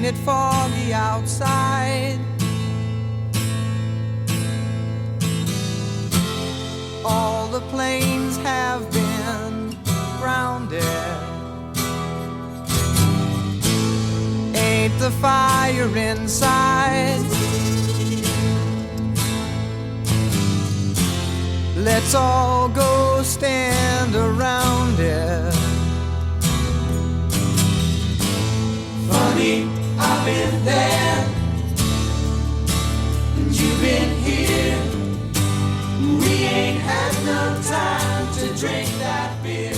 Ain't it foggy outside? All the planes have been grounded. Ain't the fire inside? Let's all go stand around it. Funny, I've been there, and you've been here. We ain't had no time to drink that beer.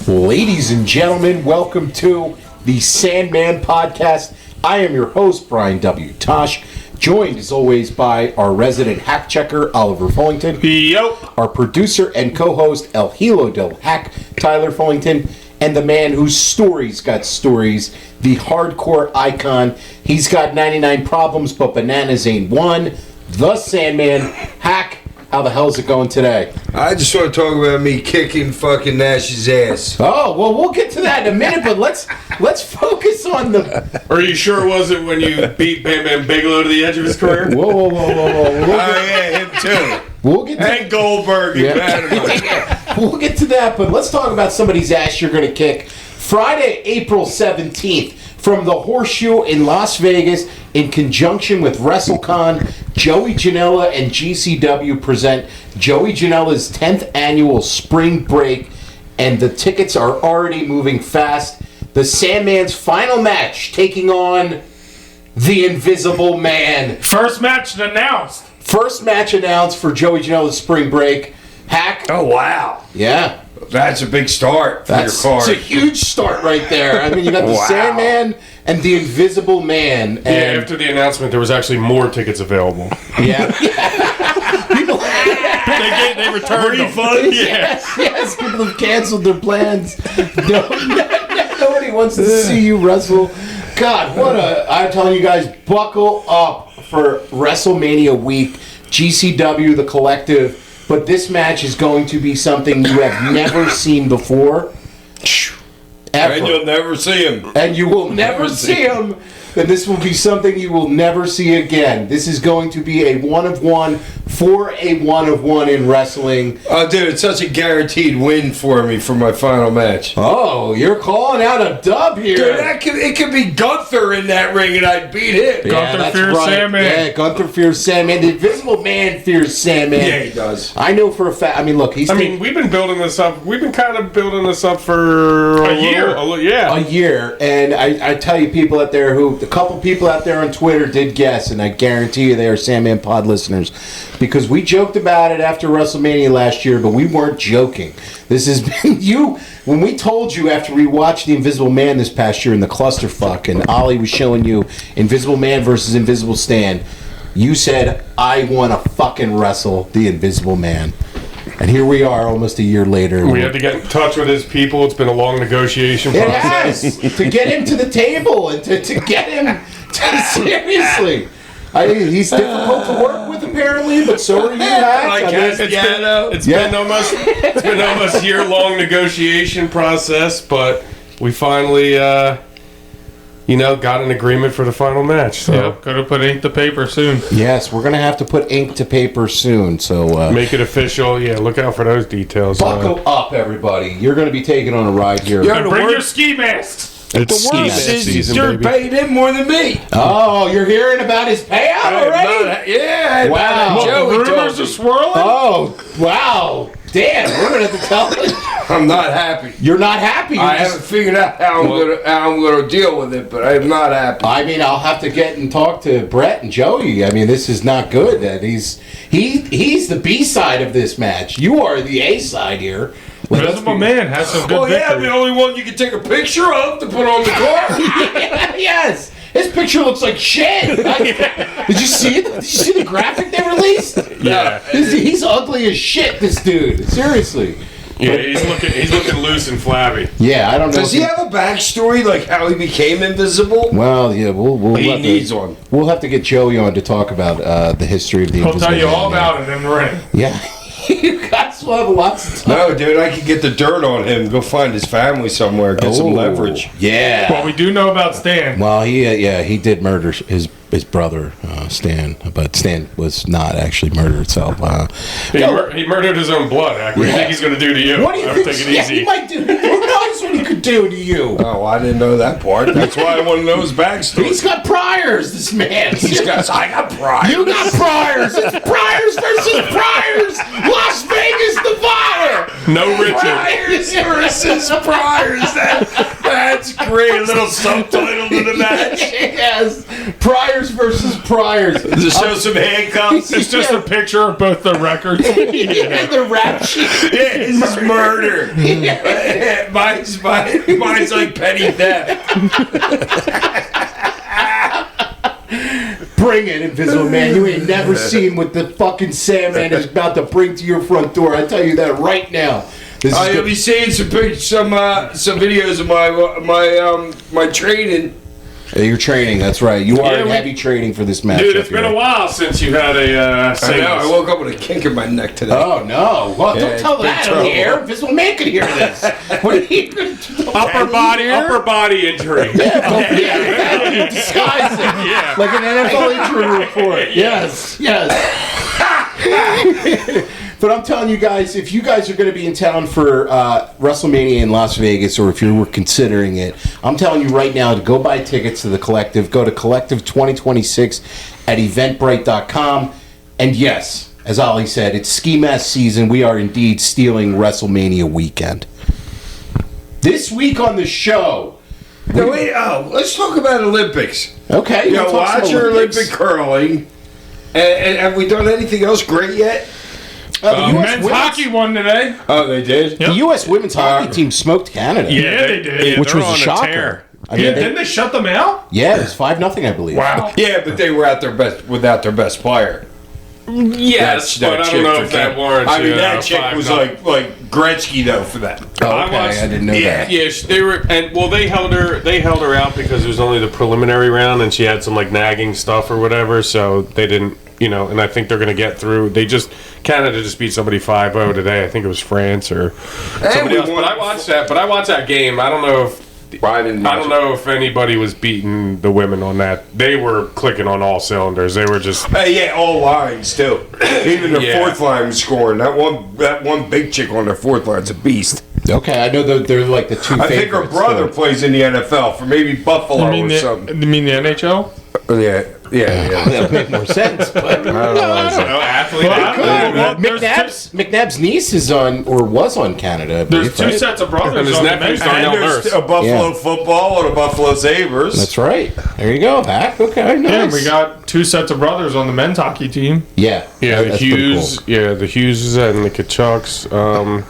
Ladies and gentlemen, welcome to the Sandman podcast. I am your host, Brian W. Tosh, joined as always by our resident hack checker, Oliver Fullington. Yep. Our producer and co-host, El Hilo del Hack, Tyler Fullington. And the man whose stories got stories, the hardcore icon. He's got 99 problems, but bananas ain't one. The Sandman. Hack, how the hell's it going today? I just want to talk about me kicking fucking Nash's ass. Oh, well, we'll get to that in a minute, but let's focus on the... Are you sure it wasn't when you beat Bam Bam Bigelow to the edge of his career? Whoa. Yeah, him too. We'll get to... And Goldberg. We'll get to that, but let's talk about somebody's ass you're going to kick. Friday, April 17th, from the Horseshoe in Las Vegas, in conjunction with WrestleCon, Joey Janela and GCW present Joey Janela's 10th annual Spring Break, and the tickets are already moving fast. The Sandman's final match, taking on the Invisible Man. First match announced. First match announced for Joey Janela's Spring Break. Hack. Oh, wow. Yeah. That's a big start for your card. It's a huge start right there. I mean, you got the Wow. Sandman and the Invisible Man. And Yeah, after the announcement, there was actually more tickets available. Yeah. People, They returned them. yes, people have canceled their plans. Nobody wants to see you wrestle. God, I'm telling you guys, buckle up for WrestleMania week. GCW, the collective. But this match is going to be something you have never seen before. Ever. And you'll never see him. And you will never see him. And this will be something you will never see again. This is going to be a one of one for a one of one in wrestling. Oh, dude, it's such a guaranteed win for me for my final match. Oh, you're calling out a dub here. Dude, it could be Gunther in that ring and I'd beat him. Gunther that's fears Sandman. Yeah, Gunther fears Sandman. The Invisible Man fears Sandman. Yeah, he does. I know for a fact. I mean, look, we've been building this up. We've been kind of building this up for a year. A year. And I tell you, people out there a couple people out there on Twitter did guess, and I guarantee you they are Sandman Pod listeners, because we joked about it after WrestleMania last year, but we weren't joking. This has been when we told you after we watched the Invisible Man this past year in the clusterfuck, and Ollie was showing you Invisible Man versus Invisible Stan, you said, I want to fucking wrestle the Invisible Man. And here we are almost a year later. We had to get in touch with his people. It's been a long negotiation process. It has! To get him to the table and to get him to seriously. He's difficult to work with apparently, but so are you, Hack. It's been almost a year-long negotiation process, but we finally got an agreement for the final match. So Yep, gotta put ink to paper soon. Yes, we're gonna have to put ink to paper soon. So make it official. Yeah, look out for those details. Buckle up, everybody. You're gonna be taken on a ride here. Bring your ski masks. It's the worst is you're paying him more than me. Oh, you're hearing about his payout already? Yeah. Wow. Joey Rumors are swirling. Oh, wow. Damn, we're gonna have to tell him. I'm not happy. You're not happy. I haven't figured out how I'm gonna deal with it, but I'm not happy. I mean, I'll have to get and talk to Brett and Joey. I mean, this is not good. That he's the B side of this match. You are the A side here. Invisible Man has some good victory. The only one you can take a picture of to put on the card. Yes. His picture looks like shit. Did you see it? Did you see the graphic they released? Yeah. He's ugly as shit, this dude. Seriously. Yeah, he's looking loose and flabby. Yeah, I don't know. Does he have a backstory, like how he became invisible? Well, yeah, we'll He needs one. We'll have to get Joey on to talk about the history of the He'll Invisible tell you Man, all about it in the ring. Yeah. You guys will have lots of time. No, dude, I could get the dirt on him. Go find his family somewhere. Get some leverage. Yeah. Well, we do know about Stan. Well, he did murder his brother, Stan, but Stan was not actually murdered itself. He murdered his own blood. What do you think he's going to do to you? What do you think? Take it easy. He might do. Who knows what he could do to you? Oh, I didn't know that part. That's why I want to know his backstory. He's got priors, this man. I got pride. You got priors. It's priors versus priors. Las Vegas, Nevada. No Richard. Priors versus Priors. That's great. A little subtitle to the match. Yes. Priors versus priors. Just show some handcuffs. It's just a picture of both the records. Yeah, the rap sheet. Yeah, this is murder. Mine's like petty theft. Bring it, Invisible Man. You ain't never seen what the fucking Sandman is about to bring to your front door. I tell you that right now. You'll be seeing some videos of my training. You're training, that's right. You are in heavy training for this match. Dude, it's been a while since you had a I know. singles. I woke up with a kink in my neck today. Oh no! Well, Yeah, don't tell big that on trouble. the air. Invisible Man could hear this. What are you going to do? upper body injury. Yeah, disguise it. Yeah. Like an NFL injury report. Yes, yes. But I'm telling you guys, if you guys are going to be in town for WrestleMania in Las Vegas, or if you were considering it, I'm telling you right now to go buy tickets to the Collective. Go to Collective 2026 at Eventbrite.com. And yes, as Ollie said, it's Ski Mask season. We are indeed stealing WrestleMania weekend. This week on the show. Let's talk about Olympics. Okay. Yeah, we'll talk some watch your Olympics. Olympic curling. And have we done anything else great yet? The US Men's women's- hockey won today. Oh, they did? The U.S. women's hockey team smoked Canada. Yeah, they did. Which they're was a on shocker. tear. I mean, Didn't they shut them out? it was 5-0, I believe. Wow. Yeah, but they were at their best without their best player. Yes, but I don't know if that warrants. I mean, that a chick 5-0. was like Gretzky though for that. Oh, I okay, watched- I didn't know that. Yeah, they were, and well, they held her out because it was only the preliminary round, and she had some like nagging stuff or whatever, so they didn't, and I think they're gonna get through. Canada just beat somebody 5-0 today. I think it was France or somebody else. But I watched that game. I don't know if. I don't know if anybody was beating the women on that. They were clicking on all cylinders. They were just All lines too. Even their fourth line was scoring. That one big chick on their fourth line's a beast. Okay, I know they're like the two I favorites. think her brother plays in the NFL for maybe Buffalo or something. You mean the NHL? Yeah. That would make more sense. But athlete. McNabb's niece is on, or was on Canada. I There's believe, two right? sets of brothers And his on the nephew's men's Darnell team. Nurse. A Buffalo Yeah. football or the Buffalo Sabres. That's right. There you go, Hack. Okay, nice. Yeah, we got two sets of brothers on the men's hockey team. Yeah, the that's pretty Hughes. cool. Yeah, the Hugheses and the Kachucks.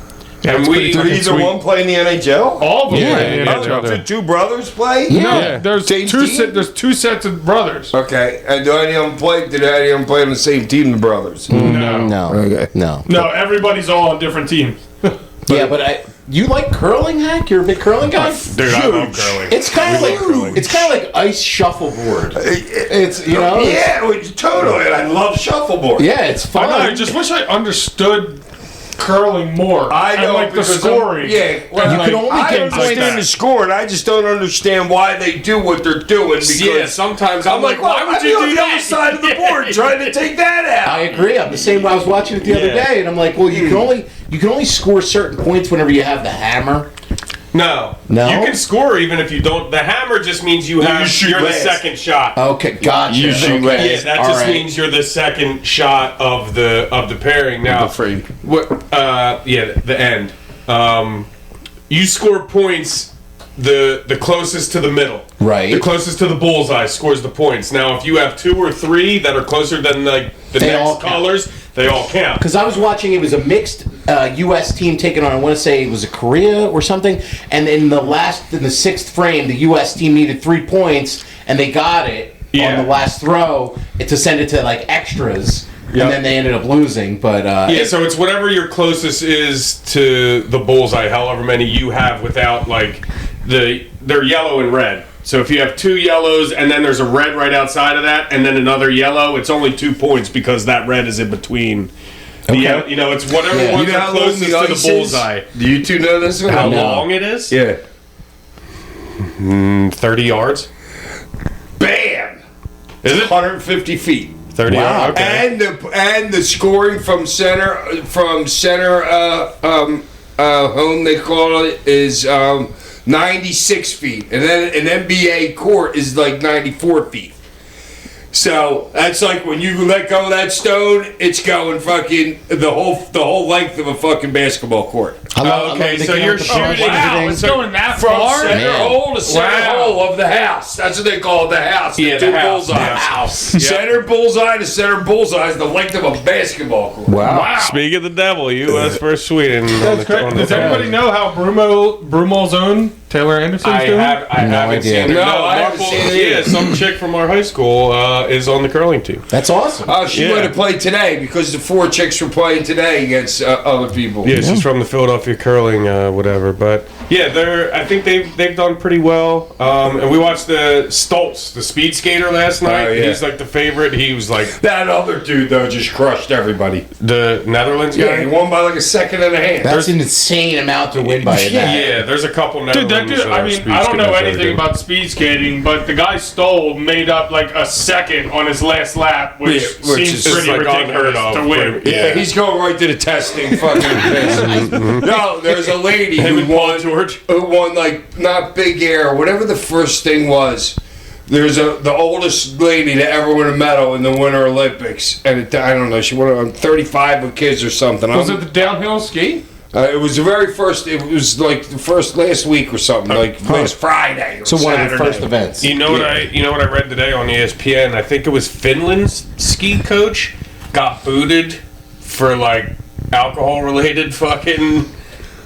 And it's we. pretty Did either one play in the NHL? All of them Yeah, play in the yeah, NHL. yeah. Did two brothers play? No, Yeah. there's Same two. team? There's two sets of brothers. Okay. And do any of them play? Did any of them play on the same team? The brothers. No. Okay. No. No, everybody's all on different teams. Yeah, but you like curling, Hack? You're a big curling guy? Dude, I love curling. It's kind of like curling. it's kind of like ice shuffleboard. It's Yeah, totally. And I love shuffleboard. yeah, it's I fun. know. I just wish I understood curling more. I and know like the because scoring. Yeah, well, You can only I get understand like that. the scoring. I just don't understand why they do what they're doing. Because Yeah, sometimes I'm like, well, why would I'm you on do the other that? side of the board trying to take that I out? agree. I'm the same way. I was watching it the other day, and I'm like, well, you can only score certain points whenever you have the hammer. No. No? You can score even if you don't. The hammer just means you're shoot the last. second shot. Okay, gotcha. You shoot okay. last. Yeah, that All just right. means you're the second shot of the pairing. Now, The frame. what? The end. You score points. The closest to the middle, Right. The closest to the bullseye scores the points. Now, if you have two or three that are closer than like the They all next count. colors, they all count. Because I was watching, it was a mixed U.S. team taking on, I want to say it was a Korea or something, and in the sixth frame, the U.S. team needed 3 points, and they got it Yeah. on the last throw to send it to like extras, Yep. and then they ended up losing. But Yeah, so it's whatever your closest is to the bullseye, however many you have without like they're yellow and red. So if you have two yellows and then there's a red right outside of that and then another yellow, it's only 2 points because that red is in between Yeah, you know, it's whatever Yeah. ones You know are how long closest the to ice the bullseye. is? Do you two know this one? How No. long it is? Yeah. 30 yards. Bam! Is it 150 feet. 30 Wow. yards? Okay. And the scoring from center home, they call it, is 96 feet, and then an NBA court is like 94 feet. So that's like when you let go of that stone, it's going fucking the whole length of a fucking basketball court. Okay, so you're shooting. Wow, it's going that From far? center Man. hole to center Wow. hole of the house. That's what they call it, the house. Yeah, two the house. bullseyes. The house. Center bullseye to center bullseye is the length of a basketball court. Wow. Speak of the devil, U.S. versus Sweden. That's great. Does anybody know how Brummel's own Taylor Anderson's I doing? haven't idea. seen it. No, I haven't Marple- seen it yeah, either. some chick from our high school is on the curling team. That's awesome. Oh, she Yeah. would have played today because the 4 chicks were playing today against other people. Yeah, she's from the Philadelphia curling, whatever. But yeah, I think they've done pretty well. And we watched the Stoltz, the speed skater, last night. Oh, yeah. He's like the favorite. He was like That other dude though just crushed everybody. the Netherlands Yeah, he guy. won by like a second and a half. That's an insane amount to win by. Yeah, there's a couple Dude, Netherlands. that dude, I mean, speed I don't know skaters that are anything good. about speed skating, but the guy made up like a second on his last lap, which, Yeah, which seems is pretty like unheard ridiculous of. to win. Yeah, he's going right to the testing fucking piss. No, there's a lady Him who and Paul won, George. like not big air, whatever the first thing was. There's the oldest lady to ever win a medal in the Winter Olympics, and I don't know, she won 35 with kids or something. Was it the downhill ski? It was the very first. It was like the first last week or something, like last Friday. Or So one of the Saturday. first events. You know what I read today on ESPN? I think it was Finland's ski coach got booted for like alcohol related fucking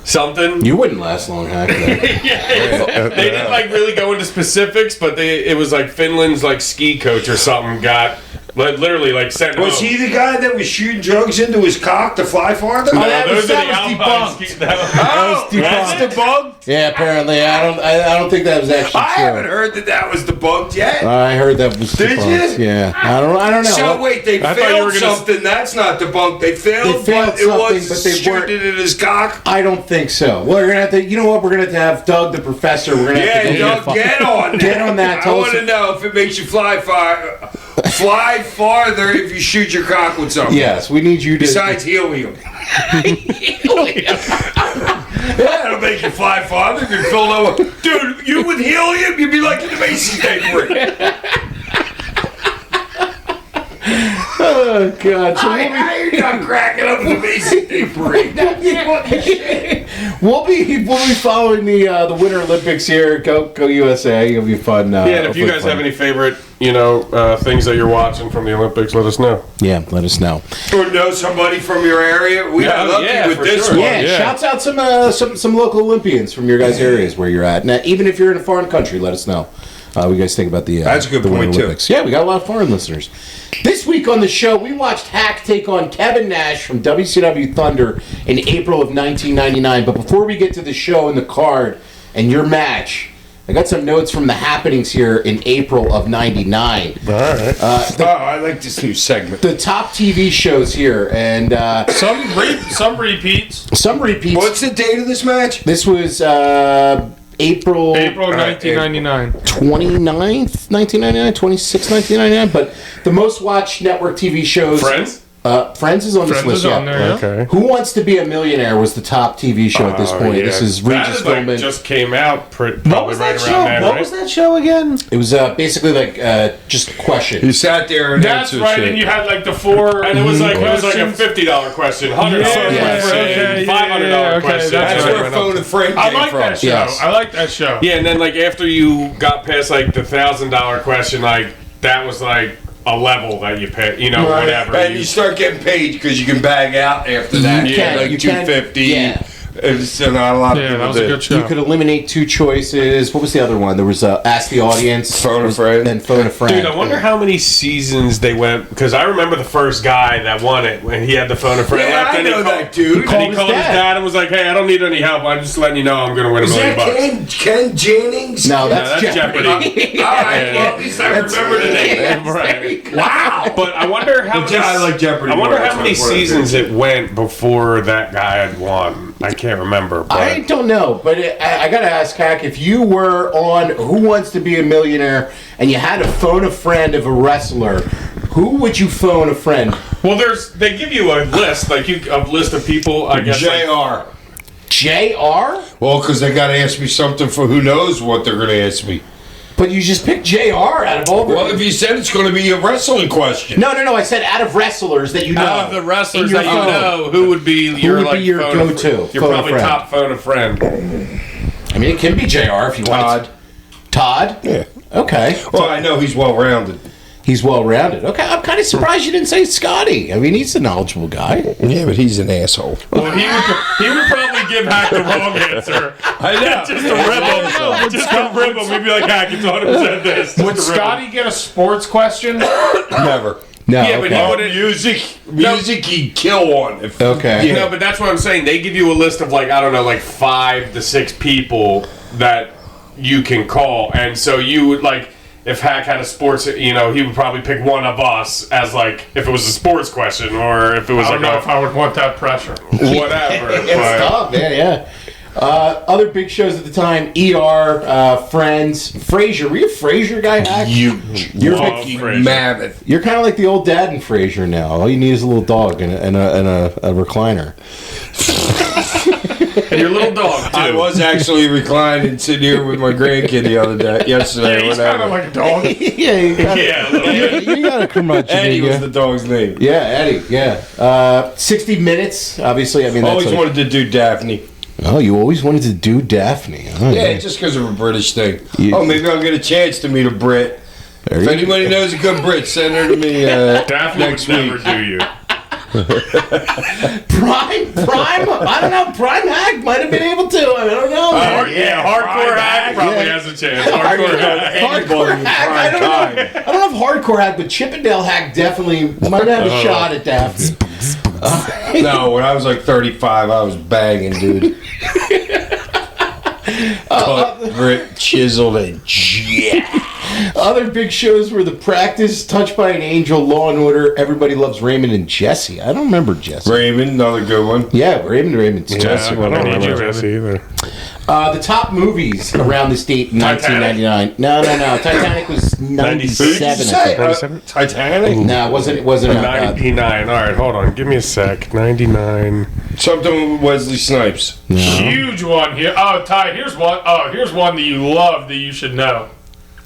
something. You wouldn't last long after that. They didn't like really go into specifics, but it was like Finland's like ski coach or something got literally like sent Was home. he the guy that was shooting drugs into his cock to fly farther? No, that those was are the Alpine debunked. ski- Oh, that's debunked. Yeah, apparently. I don't think that was actually I true. haven't heard that was debunked yet. I heard that was Did debunked. you? Yeah. I don't know. So wait, they I thought you were failed gonna- something. That's not debunked. They failed, They failed but it was something, but they shooting weren't- it in his cock. I don't think so. We're gonna have to. You know what? We're gonna have to have Doug, the professor. We're gonna have to Yeah, go Doug, get on that. Get on that. I Tell want us- to know if it makes you fly farther if you shoot your cock with something. Yes, we need you to. Besides helium. Yeah, it'll make you fly farther. You fill over. Dude, you with helium, you'd be like in the Macy's Day Parade. Oh God! So How you not cracking up in the Macy's Day Parade? we'll be following the Winter Olympics here. Go USA! It'll be fun. Yeah, and if you guys have any favorite, things that you're watching from the Olympics, let us know. yeah, let us know. Or know somebody from your area? We got lucky with for this sure. one. Yeah, shouts out some local Olympians from your guys' areas where you're at. Now, even if you're in a foreign country, let us know. What you guys think about the That's a good the Winter point, too. Olympics. Yeah, we got a lot of foreign listeners. This week on the show, we watched Hack take on Kevin Nash from WCW Thunder in April of 1999. But before we get to the show and the card and your match, I got some notes from the happenings here in April of 99. All right. I like this new segment. The top TV shows here, and Some repeats. some repeats. What's the date of this match? This was April April 1999. 29th, 1999, 26th, 1999. But the most watched network TV shows. Friends? Friends is on this Friends list. is on there, yeah. Okay. Who Wants to Be a Millionaire was the top TV show at this point. Yeah. This is That Regis is, like, Philbin. just came out What probably was right that around show? then, What right? was that show again? It was basically like just questions. You sat there and That's answered right, shit. and you had like the four. And it was like a questions. $50 question, $100 Yeah, question, okay, $500 okay, question. That's right, where phone and friend I came like from. that show. Yes. I like that show. Yeah, and then like after you got past like the $1,000 question, like that was like a level that you pay, whatever. And you start getting paid because you can bag out after that. You can, like you can, $250. yeah. It's still not a lot of Yeah, people that was a did. good show. You could eliminate 2 choices. What was the other one? There was Ask the Audience. Phone a friend. Then Phone a Friend. Dude, I wonder how many seasons they went, because I remember the first guy that won it when he had the phone a friend Yeah, left. I and he know called- that dude. And he called called his his dad. dad and was like, "Hey, I don't need any help. I'm just letting you know I'm going to win $1 Is million that bucks." Ken Jennings? No, Yeah, that's, Jeopardy. All right, well, at least I remember the name. Right. Wow. But I wonder how many. I like Jeopardy I wonder more. how many That's what I seasons think. it went before that guy had won. I can't remember. But I don't know, but I got to ask, Hack, if you were on Who Wants to Be a Millionaire and you had to phone a friend of a wrestler, who would you phone a friend? well, they give you a list, like a list of people. I guess. like- JR. JR? Well, because they got to ask me something for who knows what they're going to ask me. But you just picked JR out of all the... Well, if you said it's going to be a wrestling question. No, I said out of wrestlers that you know. Out of the wrestlers In your that you phone. know, who would be your would be like your phone a go-to? friend? You're Phone a probably friend. top phone a friend. I mean, it can be JR if you want. Todd? Yeah. Okay. Well, I know he's well rounded. He's well-rounded. Okay, I'm kind of surprised you didn't say Scotty. I mean, he's a knowledgeable guy. Yeah, but he's an asshole. Well, he would probably give Hack the wrong answer. I know. Just to rib him. Just to rib him. We'd be like, Hack, it's 100% this. Would Scotty get a sports question? Never. No, Yeah, but he okay. wouldn't. Music, he'd kill on. If, Okay. Yeah. No, but that's what I'm saying. They give you a list of like, I don't know, like 5 to 6 people that you can call. And so you would like, if Hack had a sports, he would probably pick one of us as like, if it was a sports question or if it was I like don't know if I would want that pressure. whatever. It's but- tough, man, yeah. Other big shows at the time, ER, Friends, Frasier. Were you a Frasier guy, Hack? you You're Love fucking Frasier. mammoth. You're kind of like the old dad in Frasier now. All you need is a little dog and a recliner. And your little dog, too. I was actually reclining sitting here with my grandkid the other day, yesterday. Yeah, he's whatever. kind of like a dog. Yeah, you got, Yeah, a little bit. you got a curmudgeon. Eddie in ya. was the dog's name. Yeah, Eddie. Yeah. 60 Minutes. Obviously, I mean, that's Always like- wanted to do Daphne. Oh, you always wanted to do Daphne. Oh, Yeah, just because of a British thing. Yeah. Oh, maybe I'll get a chance to meet a Brit. There If you anybody knows a good Brit, send her to me Daphne next would never week. do you. Prime. I don't know. Prime Hack might have been able to. I don't know. man. Hardcore Hack probably Yeah. has a chance. Hardcore Hack. Hardcore Hack. I don't know. I don't know if Hardcore Hack, but Chippendale Hack definitely might have a shot at Daphne. No, when I was like 35, I was banging, dude. Cut, Brit, chiseled, and yeah. Other big shows were The Practice, Touched by an Angel, Law and Order, Everybody Loves Raymond, and Jesse. I don't remember Jesse. Raymond, another good one. Yeah, Raymond's Jesse, I don't need Jesse either. The top movies around this date in 1999. No. Titanic was 97, I think. 97? Titanic? No, it wasn't about that. 99. All right, hold on. Give me a sec. 99. Something with Wesley Snipes. Huge one here. Oh, Ty, here's one. Oh, here's one that you love that you should know.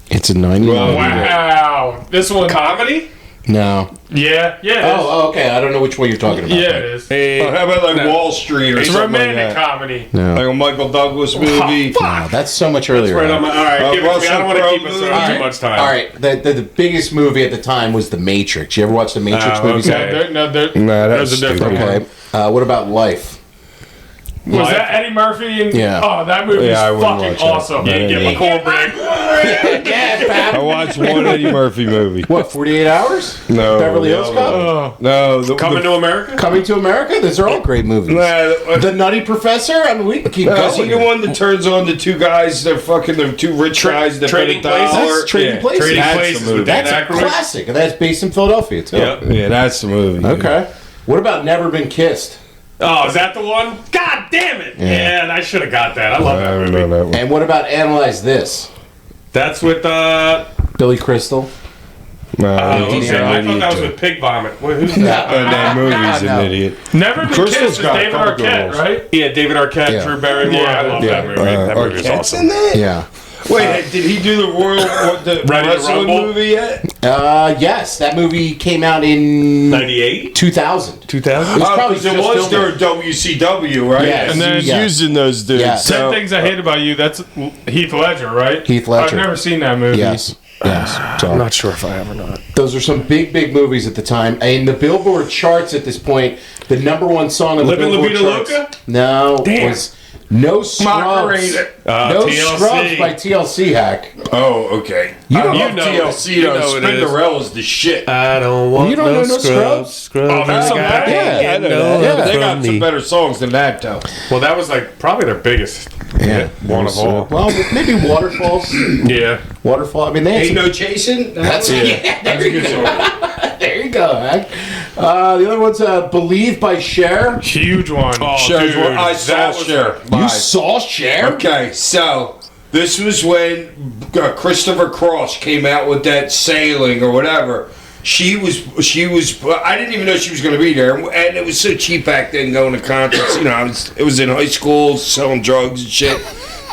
It's a 99. Wow. This one. Comedy? No. Yeah, it is. Oh, okay. I don't know which one you're talking about. Yeah, it is. Oh, how about like No. Wall Street or It's something like romantic that? comedy. No. Like a Michael Douglas movie. No, that's so much earlier. Right on my, all right, give it to me. I don't want to keep us Russell on Crowe too much time. All right. The biggest movie at the time was The Matrix. You ever watch The Matrix movies? okay. No, Nah, there's a different one. Okay. What about Life? Was Life. that Eddie Murphy? And, Yeah. Oh, that movie's Yeah, I wouldn't fucking watch that. awesome. Yeah, get my cornbread. I watched one Eddie Murphy movie. What, 48 Hours? No. Beverly Hills no, Cop? No. Coming to America? Coming to America? Those are all great movies. Nah, The Nutty Professor? I mean, we can keep is he going. the one that turns on the two guys? They're fucking the two rich guys that Trading bet $1. Places? That's Trading Places. Trading That's the Places movie. with Dan That's a Aykroyd. classic, and that's based in Philadelphia, too. Yep. Yeah, that's the movie. Okay. What about Never Been Kissed? Oh, is that the one? God damn it! Yeah. Yeah, I should have got that. I love I that don't movie. know that one. And what about Analyze This? That's with Billy Crystal. No, oh, he's okay. an I thought idiot, that was too. with Pig Vomit. Wait, who's that? That movie's No. an idiot. Never Been Crystal's Kissed is got a David couple good Arquette, roles. right? Yeah, David Arquette, Yeah. Drew Barrymore. Yeah. I love Yeah. that movie. That movie is Arquette's awesome. in that? Yeah. Wait, did he do the Ready to wrestling Rumble? movie yet? Yes, that movie came out in 98? 2000. 2000? was probably Because just it was filming. their WCW, right? Yes. And then Yeah. using those dudes. Yeah. Ten Things I Hate About You. That's Heath Ledger, right? Heath Ledger. I've never seen that movie. Yes. Yes. So I'm not sure if I have or not. those are some big movies at the time. And the Billboard charts at this point, the number one song on the Livin' La Billboard Vida charts. Loca? No, Damn. was No Scrubs. Macarena. No TLC. Scrubs by TLC Hack. Oh, okay. You I don't love know TLC it. You though. know it is. Spinderella's the shit. I don't want You don't know no Scrubs? Scrubs. there's some better- Yeah, I know no that. other They got from some me. better songs than that though. Well, that was like probably their biggest. Yeah. One of all. Well, maybe Waterfalls. Yeah. Waterfall. I mean, they had Ain't some, no chasing. That's Yeah. there you go. There you go, Hack. The other one's Believe by Cher. Huge one. Oh, Shows dude, what I saw that was Cher. You live. saw Cher? Okay, so this was when Christopher Cross came out with that Sailing or whatever. She was. I didn't even know she was going to be there, and it was so cheap back then going to concerts. You know, it was in high school selling drugs and shit.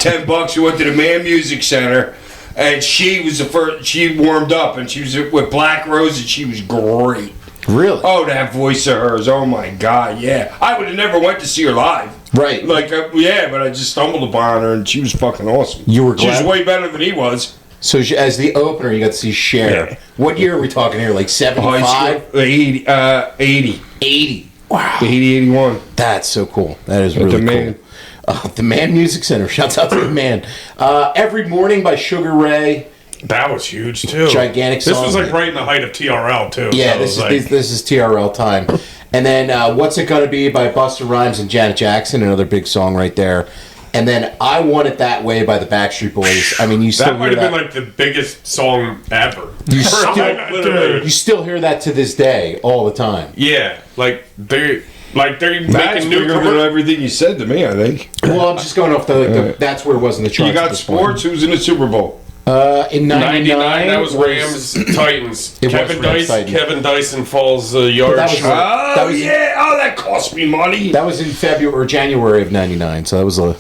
$10. We went to the Man Music Center, and she was the first. She warmed up, and she was with Black Rose, and she was great. Really? Oh, that voice of hers! Oh my God, yeah. I would have never went to see her live. Right. Like, yeah, but I just stumbled upon her, and she was fucking awesome. You were She was glad? way better than he was. So as the opener, you got to see Cher. Yeah. What year are we talking here? Like 75? 80. 80. Wow. 80, 81. That's so cool. That is With really the cool. Man. The Man Music Center. Shouts out to the Man. Every Morning by Sugar Ray. That was huge too. Gigantic This song. was like right in the height of TRL too. Yeah, so this it is was this is TRL time. And then What's It Gonna Be by Busta Rhymes and Janet Jackson, another big song right there. And then I Want It That Way by the Backstreet Boys. I mean, you still that might hear have that. been like the biggest song ever. You still, Literally. you still hear that to this day, all the time. Yeah, they're That's making new bigger than commercials. everything you said to me, I think. Well, I'm just going off the that's where it was in the charts. You at got this point. sports? Who's in the Super Bowl? In 99, that was Rams Titans. It was Kevin Rams, Titans. Kevin Dyson falls yard that was short. right. That was- that cost me money. That was in February or January of '99, so that was a.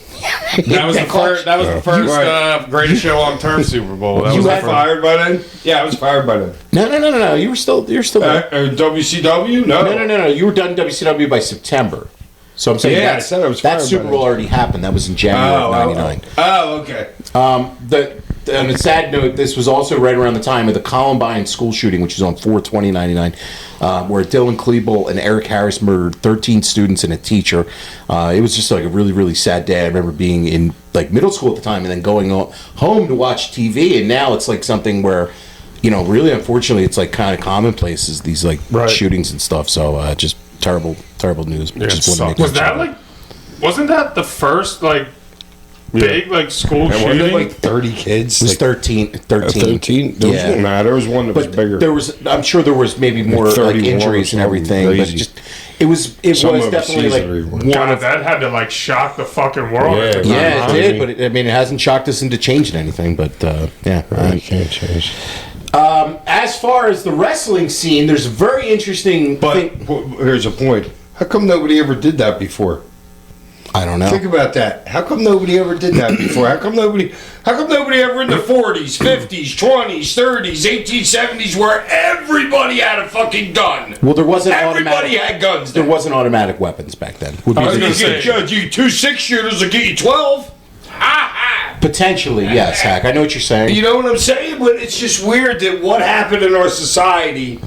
That was the first. That was the first greatest show on turf Super Bowl. That You was the had first. Fired by then? Yeah, I was fired by then. No. You're still there. WCW? No. No. You were done in WCW by September. So I'm saying Yeah, I that, said I was that fired by Super then. Bowl already happened. That was in January of '99. Oh, okay. On a sad note, this was also right around the time of the Columbine school shooting, which was on 4/20/99, where Dylan Klebold and Eric Harris murdered 13 students and a teacher. It was just like a really sad day. I remember being in like middle school at the time and then going home to watch TV, and now it's like something where, really unfortunately, it's like kind of commonplace is these like shootings and stuff. So just terrible news. Yeah, Just it wanted to make was that that like? Wasn't that the first like big like school And wasn't shooting? it like 30 kids? It was 13. 13? There was Yeah. one. Nah, there was one that was bigger. There was, I'm sure there was maybe more like 31 injuries or and everything, something but crazy. just it was Some definitely overseas like or one God, of that had to like shock the fucking world. Yeah. at the time, yeah, huh? it did, but it hasn't shocked us into changing anything. But yeah. You can't change. As far as the wrestling scene, there's a very interesting But thing. here's a point. How come nobody ever did that before? I don't know. Think about that. How come nobody ever did that before? How come nobody ever in the 40s, 50s, 20s, 30s, 1870s where everybody had a fucking gun? Well, there wasn't Everybody automatic. had guns. There then. wasn't automatic weapons back then. Would be I was the- gonna You say- get you 2 6-shooters will get you 12. potentially, yes, Hack. I know what you're saying. You know what I'm saying? But it's just weird that what happened in our society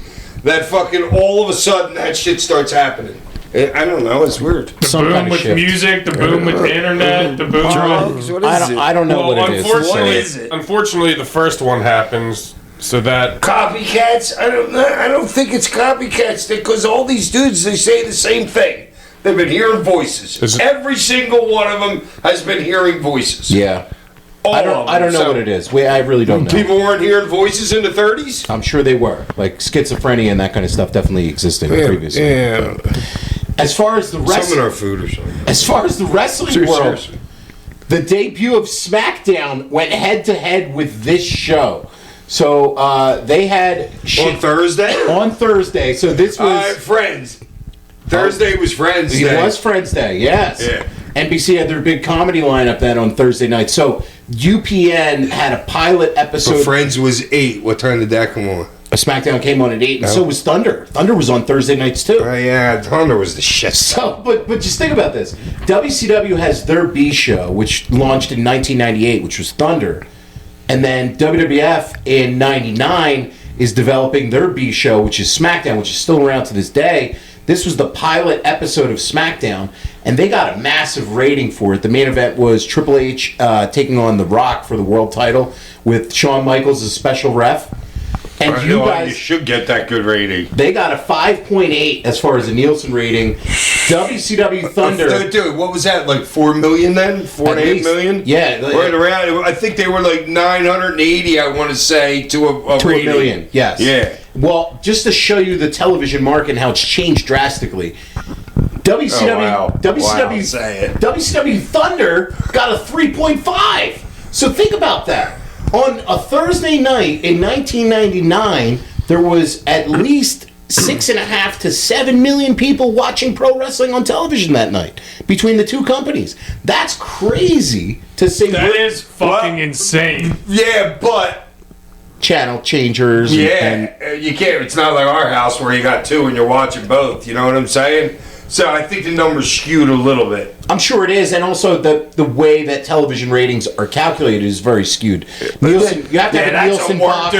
that fucking all of a sudden that shit starts happening. I don't know. It's weird. Some Boom kind of with shift. music, the boom with the internet, the boom. What I don't know what it is. Unfortunately, What is it? unfortunately, the first one happens, so that Copycats? I don't think it's copycats because all these dudes they say the same thing. They've been hearing voices. Is it- Every single one of them has been hearing voices. Yeah. All I of don't them. know So what it is. I really don't know. People weren't hearing voices in the 30s. I'm sure they were. Like schizophrenia and that kind of stuff definitely existed previously. Yeah. As far as the Some wrestling, in our food or something. as far as the wrestling world, Seriously. the debut of SmackDown went head to head with this show. So they had On Thursday? on Thursday. So this was Friends. Thursday was Friends it Day. was Friends Day. Yes. Yeah. NBC had their big comedy lineup then on Thursday night. So UPN had a pilot So episode. Friends was 8. What time did that come on? SmackDown came on at 8, and so was Thunder. Thunder was on Thursday nights too. Oh, yeah, Thunder was the shit. So, but just think about this. WCW has their B show, which launched in 1998, which was Thunder. And then WWF in '99 is developing their B show, which is SmackDown, which is still around to this day. This was the pilot episode of SmackDown, and they got a massive rating for it. The main event was Triple H taking on The Rock for the world title with Shawn Michaels as special ref. And you guys should get that good rating. They got a 5.8 as far as a Nielsen rating. WCW Thunder. Dude, what was that? Like 4 million then? 4.8 million? Yeah. Right around. I think they were like 980, I want to say, to a rating. million, yes. Yeah. Well, just to show you the television market and how it's changed drastically. WCW Thunder got a 3.5. So think about that. On a Thursday night in 1999, there was at least 6.5 to 7 million people watching pro wrestling on television that night between the two companies. That's crazy to say. That is fucking insane. Yeah, but channel changers. And you can't. It's not like our house where you got two and you're watching both. You know what I'm saying? So I think the numbers skewed a little bit. I'm sure it is, and also the way that television ratings are calculated is very skewed. Nielsen, you have to have a Nielsen box.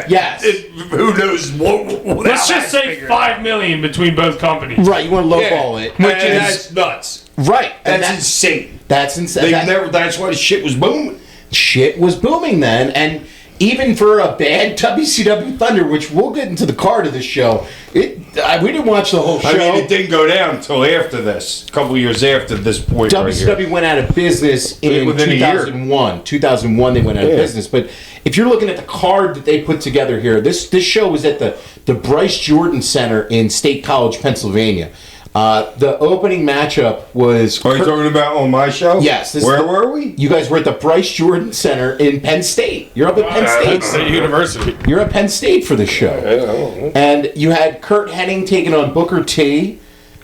Yes. Who knows what Let's just say 5 million between both companies. Right, you want to lowball it. Which is that's nuts. Right. That's insane. That's insane. That's why the shit was booming. Shit was booming then, and even for a bad WCW Thunder, which we'll get into the card of this show, we didn't watch the whole show. I mean, it didn't go down until after this, a couple years after this point. WCW went out of business in 2001. 2001 they went out of business. But if you're looking at the card that they put together here, this show was at the Bryce Jordan Center in State College, Pennsylvania. The opening matchup was... Are you talking about on my show? Yes. Where were we? You guys were at the Bryce Jordan Center in Penn State. You're up at Penn State. State University. You're at Penn State for the show. And you had Kurt Hennig taking on Booker T.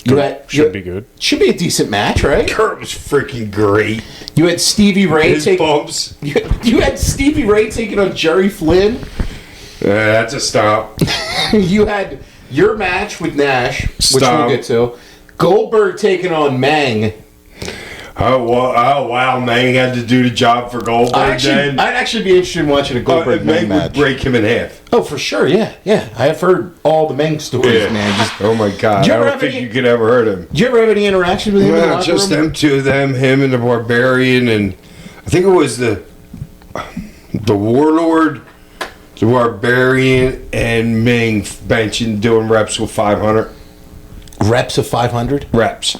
Should be good. Should be a decent match, right? Kurt was freaking great. You had Stevie Ray bumps. You had Stevie Ray taking on Jerry Flynn. That's a stop. You had your match with Nash, which we'll get to. Goldberg taking on Mang. Oh wow, Mang had to do the job for Goldberg. I'd actually be interested in watching a Goldberg Mang match. Would break him in half. Oh, for sure, yeah. I have heard all the Mang stories, man. Oh my god, I don't think you could ever hurt him. Did you ever have any interaction with him? No, just them two of them, him and the Barbarian, and I think it was the Warlord, the Barbarian, and Ming benching, doing reps with 500. Reps of 500? Reps.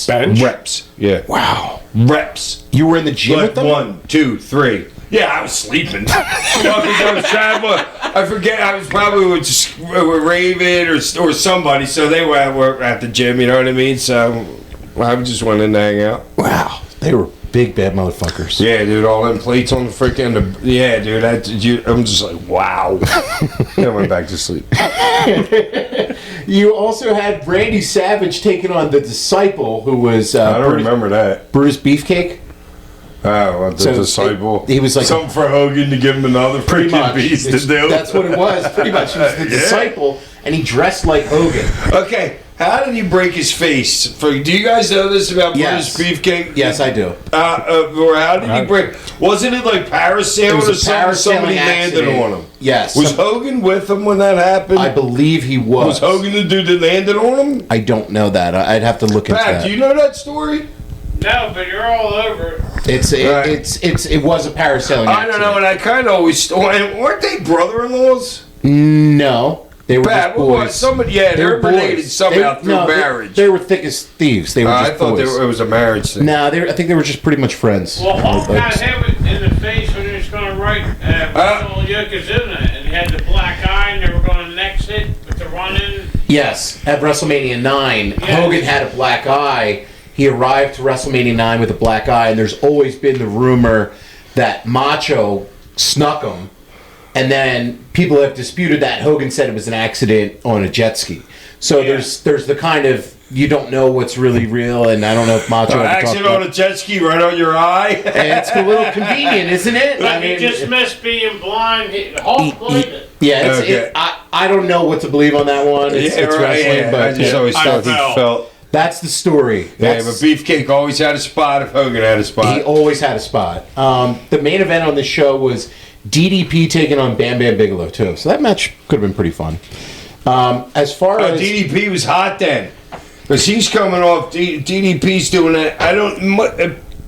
Bench? Reps. Yeah. Wow. Reps. You were in the gym with them? 1, 2, 3. Yeah, I was sleeping. I was trying to, I forget, I was probably with Raven or somebody, so they were at the gym, you know what I mean? So I just went in to hang out. Wow. They were big, bad motherfuckers. Yeah, dude, all them plates on the freaking, yeah, dude, I'm just like, wow. I went back to sleep. You also had Randy Savage taking on the Disciple, who was... I don't remember that. Bruce Beefcake? Oh, well, the Disciple. He was like... Something for Hogan to give him another freaking piece to do. That's what it was, pretty much. He was the Disciple, and he dressed like Hogan. Okay, how did he break his face? Do you guys know this about Bruce Beefcake? Yes, I do. Or how did he break... Wasn't it like parasailing or something? Somebody landed on him. Yes. Was Hogan with him when that happened? I believe he was. Was Hogan the dude that landed on him? I don't know that. I'd have to look into that. Do you know that story? No, but you're all over it. It was a parasailing accident. I don't know, and I kind of always... Weren't they brother-in-laws? No. They were just boys. They're related somehow through marriage. They were thick as thieves. They were just I thought boys. it was a marriage thing. No, I think they were just pretty much friends. Well, Hulk got hit in the face when he was going to write Yokozuna, and he had the black eye, and they were going to next hit with the run-in. Yes, at WrestleMania 9, Hogan had a black eye. He arrived to WrestleMania 9 with a black eye, and there's always been the rumor that Macho snuck him. And then people have disputed that. Hogan said it was an accident on a jet ski. So there's the kind of, you don't know what's really real, and I don't know if Macho... accident on a jet ski right on your eye? It's a little convenient, isn't it? But he just missed being blind. Hulk played it. Yeah, I don't know what to believe on that one. It's wrestling, but I just always thought he felt... That's the story. But Beefcake always had a spot if Hogan had a spot. He always had a spot. The main event on the show was DDP taking on Bam Bam Bigelow too. So that match could have been pretty fun. As far as DDP was hot then, because he's coming off. DDP's doing that. I don't.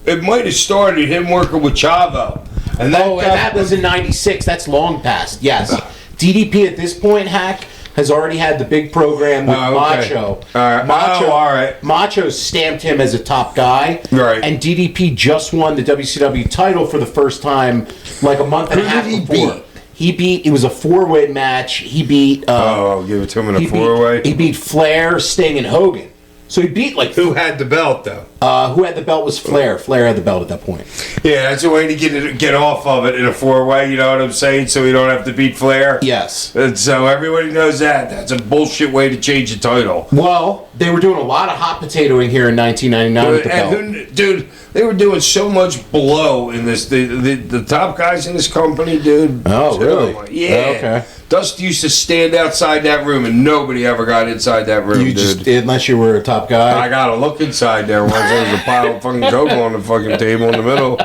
It might have started him working with Chavo, and that was in '96. That's long past. Yes, DDP at this point, Hack, has already had the big program with Macho. All right. Macho stamped him as a top guy. Right. And DDP just won the WCW title for the first time like a month and a half before. It was a 4-way match. He beat... give it to him in a 4-way? He beat Flair, Sting, and Hogan. So he beat like... Who had the belt, though? Who had the belt was Flair. Flair had the belt at that point. Yeah, that's a way to get off of it in a 4-way, you know what I'm saying? So you don't have to beat Flair? Yes. And so everybody knows that. That's a bullshit way to change the title. Well, they were doing a lot of hot potatoing here in 1999 with the belt. Dude, they were doing so much blow in this. The top guys in this company, dude. Oh, really? Yeah. Okay. Dusty used to stand outside that room, and nobody ever got inside that room, dude. Unless you were a top guy. I got to look inside there once there was a pile of fucking coke on the fucking table in the middle.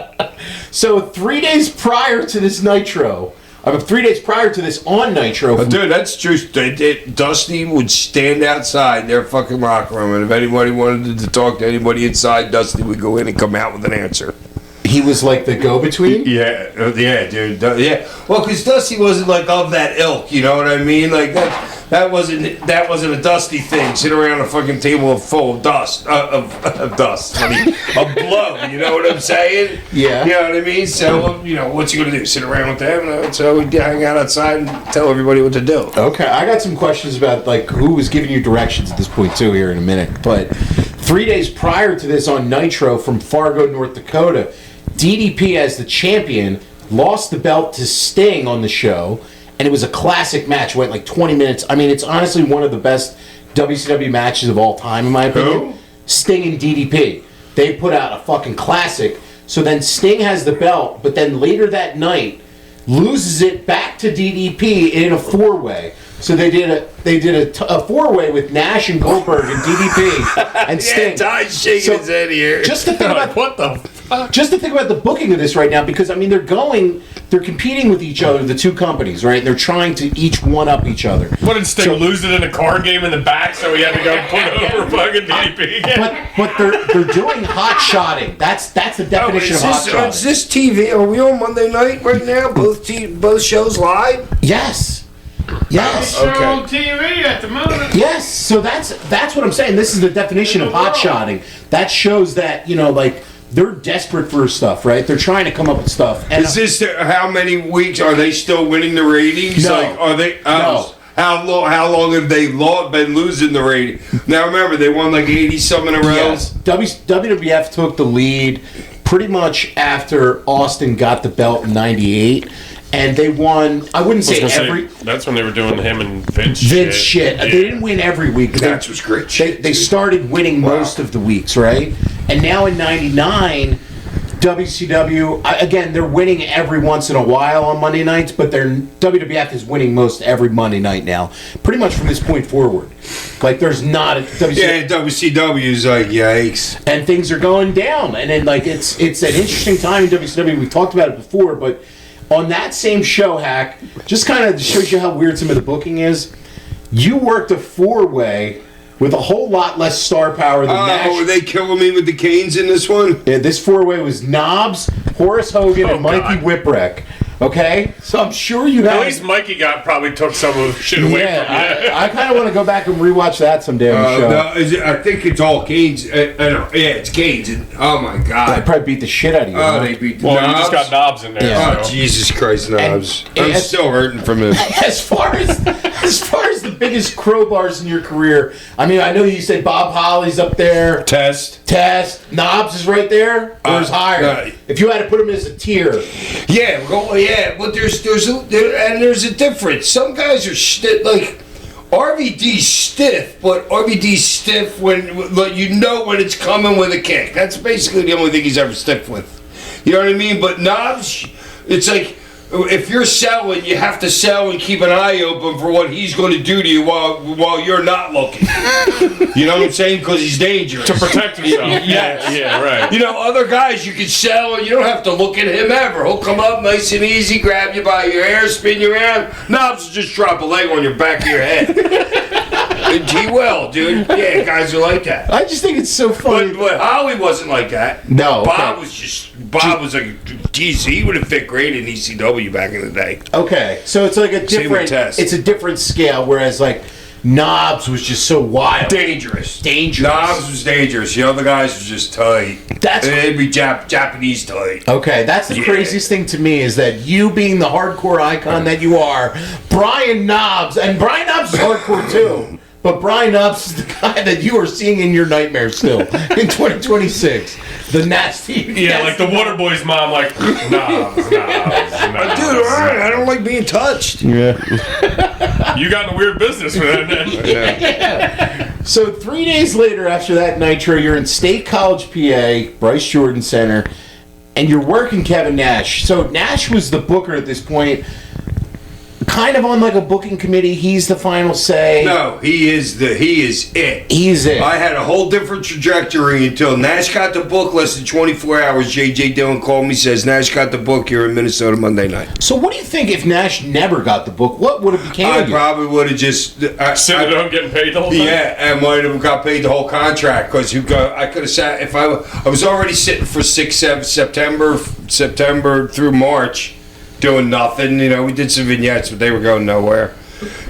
So 3 days prior to this Nitro, 3 days prior to this on Nitro. Dude, that's true. Dusty would stand outside their fucking locker room, and if anybody wanted to talk to anybody inside, Dusty would go in and come out with an answer. He was like the go-between? Yeah, dude. Yeah. Well, because Dusty wasn't like of that ilk, you know what I mean? Like that wasn't a Dusty thing. Sit around a fucking table full of dust, of dust. I mean, of blow. You know what I'm saying? Yeah. You know what I mean? So what's he gonna do? Sit around with them? So we'd hang out outside and tell everybody what to do. Okay, I got some questions about like who was giving you directions at this point too here in a minute. But 3 days prior to this on Nitro from Fargo, North Dakota, DDP as the champion lost the belt to Sting on the show, and it was a classic match. Went like 20 minutes. I mean, it's honestly one of the best WCW matches of all time, in my opinion. Who? Sting and DDP. They put out a fucking classic. So then Sting has the belt, but then later that night loses it back to DDP in a 4-way. So they did a 4-way with Nash and Goldberg and DDP and Sting. Yeah, Ty's shaking his head here. Just to think about What the fuck? just to think about the booking of this right now, because I mean they're competing with each other, the two companies, right? They're trying to each one up each other. What, did Sting lose it in a card game in the back, so he had to go put over fucking DDP again? But they're doing hot shotting. That's the definition of hot shotting. Is this TV? Are we on Monday night right now? Both shows live? Yes. Yes. They're on TV at the moment. Yes. So that's what I'm saying. This is the definition of hot shotting. That shows that, like they're desperate for stuff, right? They're trying to come up with stuff. And Is this how many weeks are they still winning the ratings? No. Like, are they? No. How long have they been losing the rating? Now remember, they won like 80-some in a row. Yes. WWF took the lead pretty much after Austin got the belt in '98. And they won, I wouldn't say every... That's when they were doing him and Vince shit. Yeah. They didn't win every week. That was great shit. They started winning most of the weeks, right? And now in '99, WCW, again, they're winning every once in a while on Monday nights, but WWF is winning most every Monday night now. Pretty much from this point forward. Like, there's not a... WCW is like, yikes. And things are going down. And then, like, it's an interesting time in WCW. We've talked about it before, but... On that same show, Hack, just kind of shows you how weird some of the booking is. You worked a 4-way with a whole lot less star power than Nash. Were they killing me with the canes in this one? Yeah, this 4-way was Knobs, Horace Hogan, and Mikey Whipwreck. Okay? So I'm sure you At least Mikey probably took some of the shit away from you. I kind of want to go back and rewatch that someday on the show. No, I think it's all canes. I know. Yeah, it's canes. Oh, my God. They probably beat the shit out of you. Oh, they beat the Well, Knobs. you just got Knobs in there. Yeah. So. Oh, Jesus Christ, Knobs. And I'm still hurting from him. As far as the biggest crowbars in your career, I mean, I know you said Bob Holly's up there. Test. Knobs is right there, or is higher? If you had to put him as a tier. Yeah, but there's a difference. Some guys are like RVD's stiff, but RVD's stiff when it's coming with a kick. That's basically the only thing he's ever stiff with. You know what I mean? But Knobs, it's like if you're selling, you have to sell and keep an eye open for what he's going to do to you while you're not looking. You know what I'm saying? Because he's dangerous. To protect himself. Yes. Yeah, right. You know, other guys you can sell and you don't have to look at him ever. He'll come up nice and easy, grab you by your hair, spin you around. Knobs will just drop a leg on your back of your head. And he will, dude. Yeah, guys are like that. I just think it's so funny. But Holly wasn't like that. No, Bob okay. Bob was like, geez, he would have fit great in ECW back in the day. Okay, so it's like a Same with different. Tess. It's a different scale. Whereas like Knobs was just so wild, Dangerous. dangerous. Knobs was dangerous. The other guys was just tight. That's- They'd be Japanese tight. Okay, that's the Yeah. craziest thing to me is that you being the hardcore icon that you are, Brian Knobs, and Brian Knobs is hardcore too. But Brian Knobs is the guy that you are seeing in your nightmares still in 2026. The nasty. Yeah, like the Waterboy's mom, like, nah. Dude, all right, I don't like being touched. Yeah. You got in a weird business for that, man. So 3 days later after that Nitro, you're in State College, PA, Bryce Jordan Center, and you're working Kevin Nash. So Nash was the booker at this point, kind of on like a booking committee. He's the final say. No, he is it. He's it. I had a whole different trajectory until Nash got the book. Less than 24 hours, J.J. Dillon called me, says, Nash got the book. You're in Minnesota Monday night. So what do you think if Nash never got the book? What would have became I of you? probably would have just... Sitting at home getting paid the whole time? Yeah, and might have got paid the whole contract because I could have sat if I was already sitting for 7 September through March, doing nothing. You know, we did some vignettes, but they were going nowhere.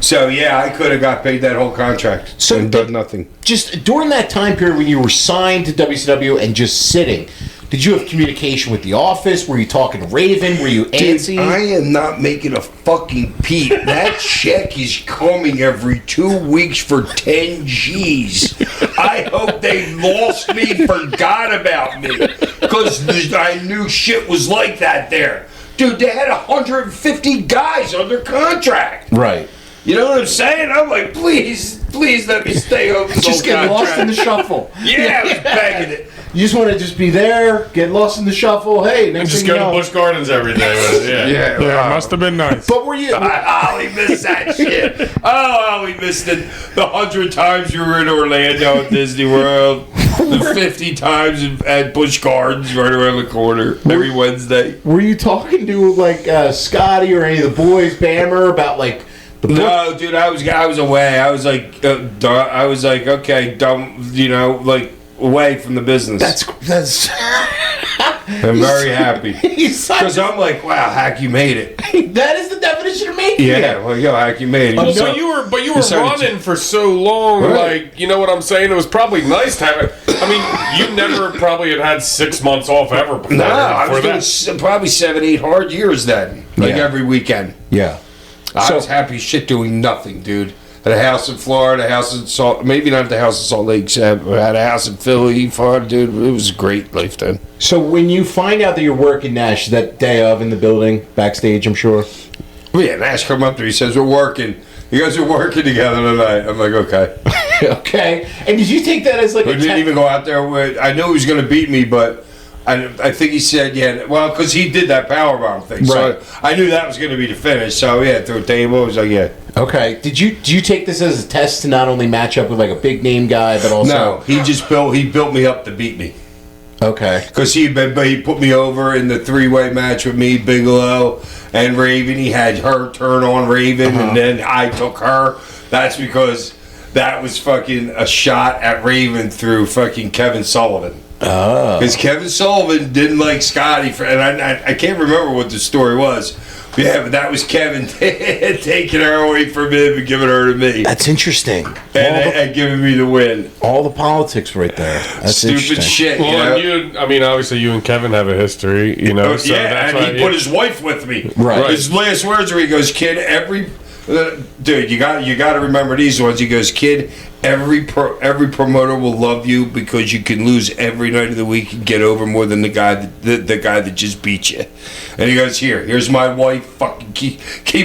So yeah, I could have got paid that whole contract and done nothing. Just during that time period when you were signed to WCW and just sitting, did you have communication with the office? Were you talking to Raven? Were you antsy? Dude, I am not making a fucking peep. That check is coming every 2 weeks for 10 G's. I hope they lost me, forgot about me, because I knew shit was like that there. Dude, they had 150 guys under contract. Right. You know what I'm saying? I'm like, please let me stay home. Just get lost in the shuffle. Yeah, I was begging it. You just want to just be there, get lost in the shuffle. Hey, next And just thing go you to know. Busch Gardens every day with it. Yeah. Yeah, it must have been nice. But were you? Ollie missed that shit. Oh, Ollie missed it. The 100 times you were in Orlando at Disney World. The 50 times at Busch Gardens right around the corner every Wednesday. Were you talking to like Scotty or any of the boys, Bammer, about like the book? No, dude, I was away. I was like, okay, dumb, you know, like away from the business. That's. I'm very happy He's because I'm like, wow, Hack, you made it. that is the definition of making Yeah, it. well, yo, Hack, you made it. Well, So- but you were decided running for so long, Right. like, you know what I'm saying? It was probably nice to have it. I mean, you never probably had 6 months off ever before. No, I was before doing probably 7-8 hard years then, like Yeah. every weekend. Yeah. I was happy shit doing nothing, dude. Had a house in Florida, a house in maybe not the house in Salt Lake, but had a house in Philly, Florida, dude. It was a great life then. So when you find out that you're working Nash that day of in the building, backstage, I'm sure. Well, yeah, Nash come up to me, he says, we're working. You guys are working together tonight. I'm like, okay. Okay. And did you take that as like We a didn't even go out there. I knew he was going to beat me, but I think he said, yeah, well, because he did that powerbomb thing. Right. So I knew that was going to be the finish. So, yeah, through a table, I was like, yeah. Okay. Did you take this as a test to not only match up with like a big name guy, but also No, he built me up to beat me. Okay. Because he put me over in the 3-way match with me, Bigelow, and Raven. He had her turn on Raven, and then I took her. That's because that was fucking a shot at Raven through fucking Kevin Sullivan. Oh. Because Kevin Sullivan didn't like Scotty, and I can't remember what the story was. Yeah, but that was Kevin taking her away from him and giving her to me. That's interesting. And giving me the win. All the politics right there. That's Stupid interesting. shit, Well, you know? and I mean, obviously, you and Kevin have a history, you know. So Yeah, that's and why he put his wife with me. Right. His last words were, he goes, kid, dude, you got to remember these ones. He goes, kid, every promoter will love you because you can lose every night of the week and get over more than the guy that just beat you. And he goes, here's my wife. Fucking keep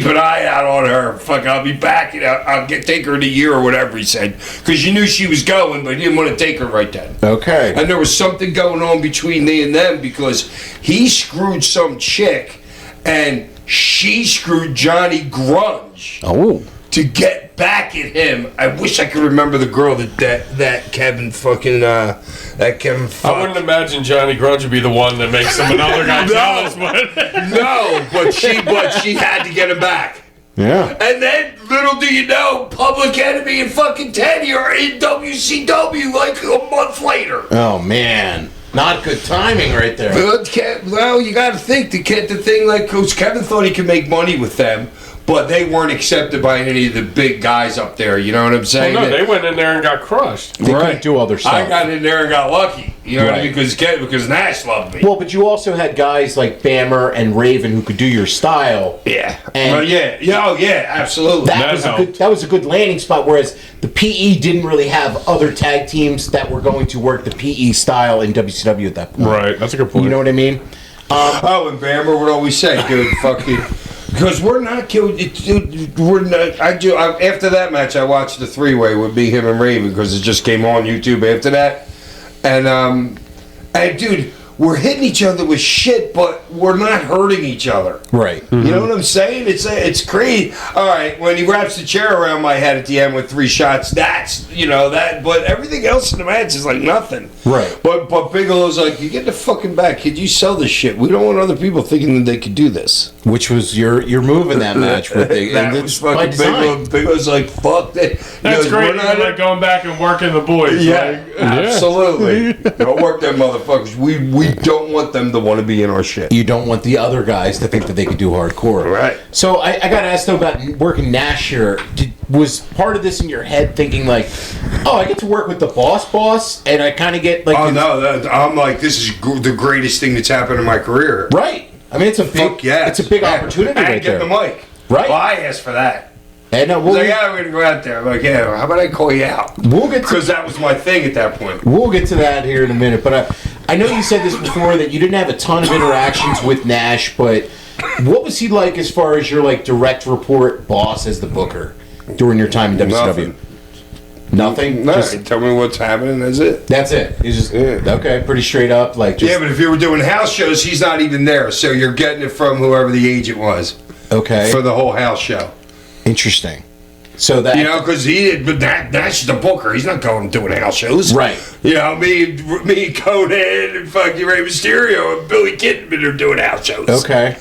an eye out on her. Fuck, I'll be back. I'll take her in a year or whatever he said, because you knew she was going, but he didn't want to take her right then. Okay. And there was something going on between me and them because he screwed some chick and she screwed Johnny Grunge Oh. to get back at him. I wish I could remember the girl that Kevin fucking that Kevin fucked. I wouldn't imagine Johnny Grunge would be the one that makes some another guy jealous, but No, but she had to get him back. Yeah. And then, little do you know, Public Enemy and fucking Teddy are in WCW like a month later. Oh, man. Not good timing right there. Well, you got to think the thing like Coach Kevin thought he could make money with them, but they weren't accepted by any of the big guys up there. You know what I'm saying? no, they went in there and got crushed. They couldn't do other stuff. I got in there and got lucky. You know what I mean? Because Nash loved me. Well, but you also had guys like Bammer and Raven who could do your style. Yeah. And Absolutely. That was a good landing spot. Whereas the PE didn't really have other tag teams that were going to work the PE style in WCW at that point. Right, that's a good point. You know what I mean? And Bammer would always say, dude, fucking. Because we're not killed. We're not. After that match, I watched the three-way with me, him, and Raven because it just came on YouTube after that. And dude, we're hitting each other with shit, but we're not hurting each other. Right. You know what I'm saying? It's crazy. All right, when he wraps the chair around my head at the end with 3 shots, that's that. But everything else in the match is like nothing. Right. But Bigelow's like, you get the fucking back. Could you sell this shit? We don't want other people thinking that they could do this. Which was your move in that match. That was fucking Bigelow. Bigelow's like, fuck that. That's great. You're like going back and working the boys. Yeah, like, absolutely. Don't work them motherfuckers. We don't want them to want to be in our shit. You don't want the other guys to think that they could do hardcore. Right. So I got asked though about working Nash here. Was part of this in your head thinking like, oh, I get to work with the boss, and I kind of get like... Oh, no. I'm like, this is the greatest thing that's happened in my career. Right. I mean, it's a big, yes. it's a big opportunity and right get there. the mic. Right. Well, I asked for that. And He's like, yeah, we're going to go out there. I'm like, yeah, how about I call you out? We'll get to... Because that was my thing at that point. We'll get to that here in a minute, but I know you said this before that you didn't have a ton of interactions with Nash, but what was he like as far as your like direct report boss as the booker during your time in WCW? Nothing? No, Just, tell me what's happening, that's it. that's it. He's just okay, pretty straight up, like just Yeah, but if you were doing house shows, he's not even there, so you're getting it from whoever the agent was okay. for the whole house show. Interesting. So that Because that's the booker. He's not going doing house shows. right. Me and Conan and fucking Rey Mysterio and Billy Kidman are doing house shows. Okay.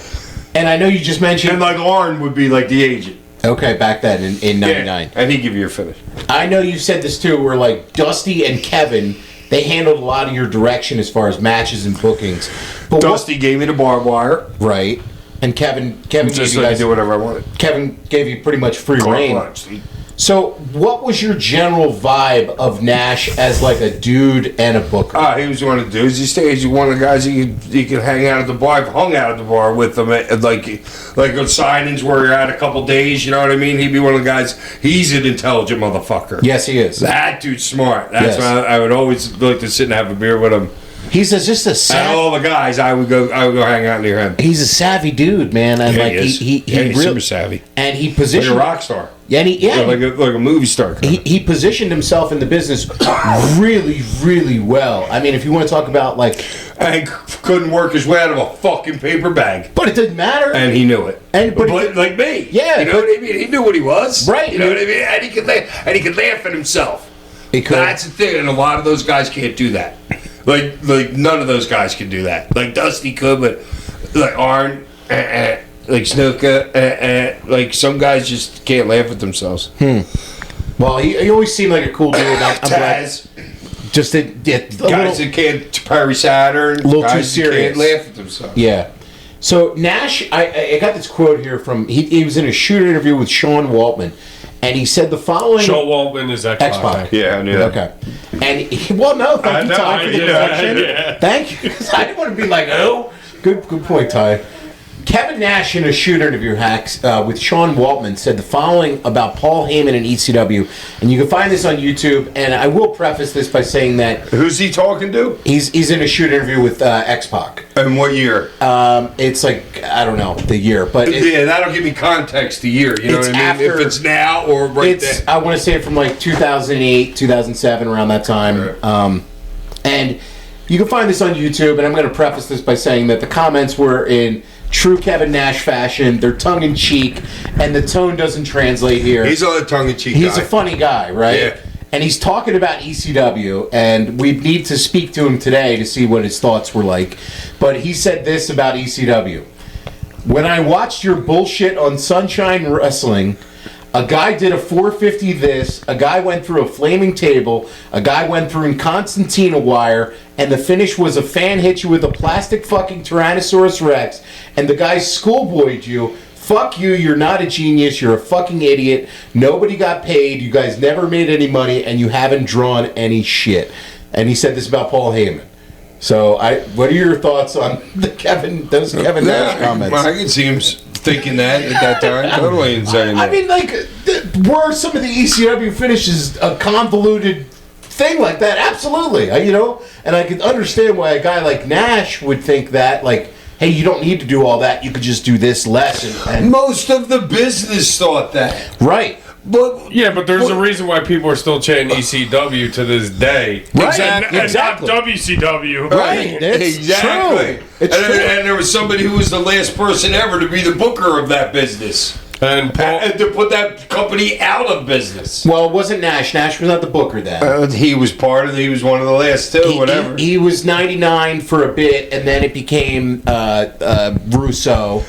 And I know you just mentioned And like Lauren would be like the agent. okay back then in '99. Yeah, and he'd give you a finish. I know you said this too, where like Dusty and Kevin, they handled a lot of your direction as far as matches and bookings. But Dusty gave me the barbed wire. right, and Kevin gave Just you so I guys. could do whatever I wanted. Kevin gave you pretty much free Carte reign. blanche. So, what was your general vibe of Nash as like a dude and a booker? He was one of the dudes. He's one of the guys you could hang out at the bar. I've hung out at the bar with him like on signings where you're at a couple days. You know what I mean? He'd be one of the guys. He's an intelligent motherfucker. Yes, he is. That dude's smart. That's Yes. why I would always like to sit and have a beer with him. He's just a And savvy. all the guys, I would go hang out near him. He's a savvy dude, man, and like he's he's super really savvy. and he Like positioned a rock star. Yeah, and Like a movie star. he positioned himself in the business really, really well. I mean, if you want to talk about like, And couldn't work his way out of a fucking paper bag. but it didn't matter. And he knew it. But like me. Yeah, You know what I mean? He knew what he was. Right. You know what I mean? And he could laugh at himself. He could. That's the thing, and a lot of those guys can't do that. Like none of those guys can do that. Like Dusty could, but like Arn, like Snuka, like some guys just can't laugh at themselves. Well, he always seemed like a cool dude. I'm glad. Taz, Just a guys that can't Perry Saturn, little too guys that serious. can't laugh at themselves. yeah. So Nash, I got this quote here from he was in a shooter interview with Sean Waltman, and he said the following. Joe Waltman is X-Pac. X-Pac. Yeah, I knew that. Okay. And well, no, thank you, Ty, for the correction. yeah. Thank you. 'Cause I didn't want to be like, oh, good point, Ty. Kevin Nash in a shooter interview with Sean Waltman said the following about Paul Heyman and ECW, and you can find this on YouTube. And I will preface this by saying that Who's he talking to? he's in a shooter interview with X-Pac. And what year? It's like I don't know the year, but Yeah, that'll give me context. The year, you know It's what I mean? after- If it's now or right it's there. I want to say from like 2008, 2007, around that time. Right. And you can find this on YouTube, and I'm going to preface this by saying that the comments were in true Kevin Nash fashion. They're tongue in cheek, and the tone doesn't translate here. He's a tongue-in-cheek He's guy. a funny guy, right? Yeah. And he's talking about ECW, and we need to speak to him today to see what his thoughts were like. But he said this about ECW. When I watched your bullshit on Sunshine Wrestling, a guy did a 450 this, a guy went through a flaming table, a guy went through Constantina wire, and the finish was a fan hit you with a plastic fucking Tyrannosaurus Rex, and the guy schoolboyed you. Fuck you, you're not a genius, you're a fucking idiot. Nobody got paid, you guys never made any money, and you haven't drawn any shit. And he said this about Paul Heyman. So, what are your thoughts on those Kevin Nash comments? I can see him thinking that at that time. Totally insane. I mean, like, were some of the ECW finishes a convoluted thing like that? Absolutely. And I can understand why a guy like Nash would think that, like, hey, you don't need to do all that. You could just do this less. And most of the business thought that. right. But there's a reason why people are still chanting ECW to this day. Right. And not WCW. Right. It's exactly. true. It's true. And there was somebody who was the last person ever to be the booker of that business. And And to put that company out of business. Well, it wasn't Nash. Nash was not the booker then. He was he was one of the last two, whatever. He was 99 for a bit, and then it became Russo.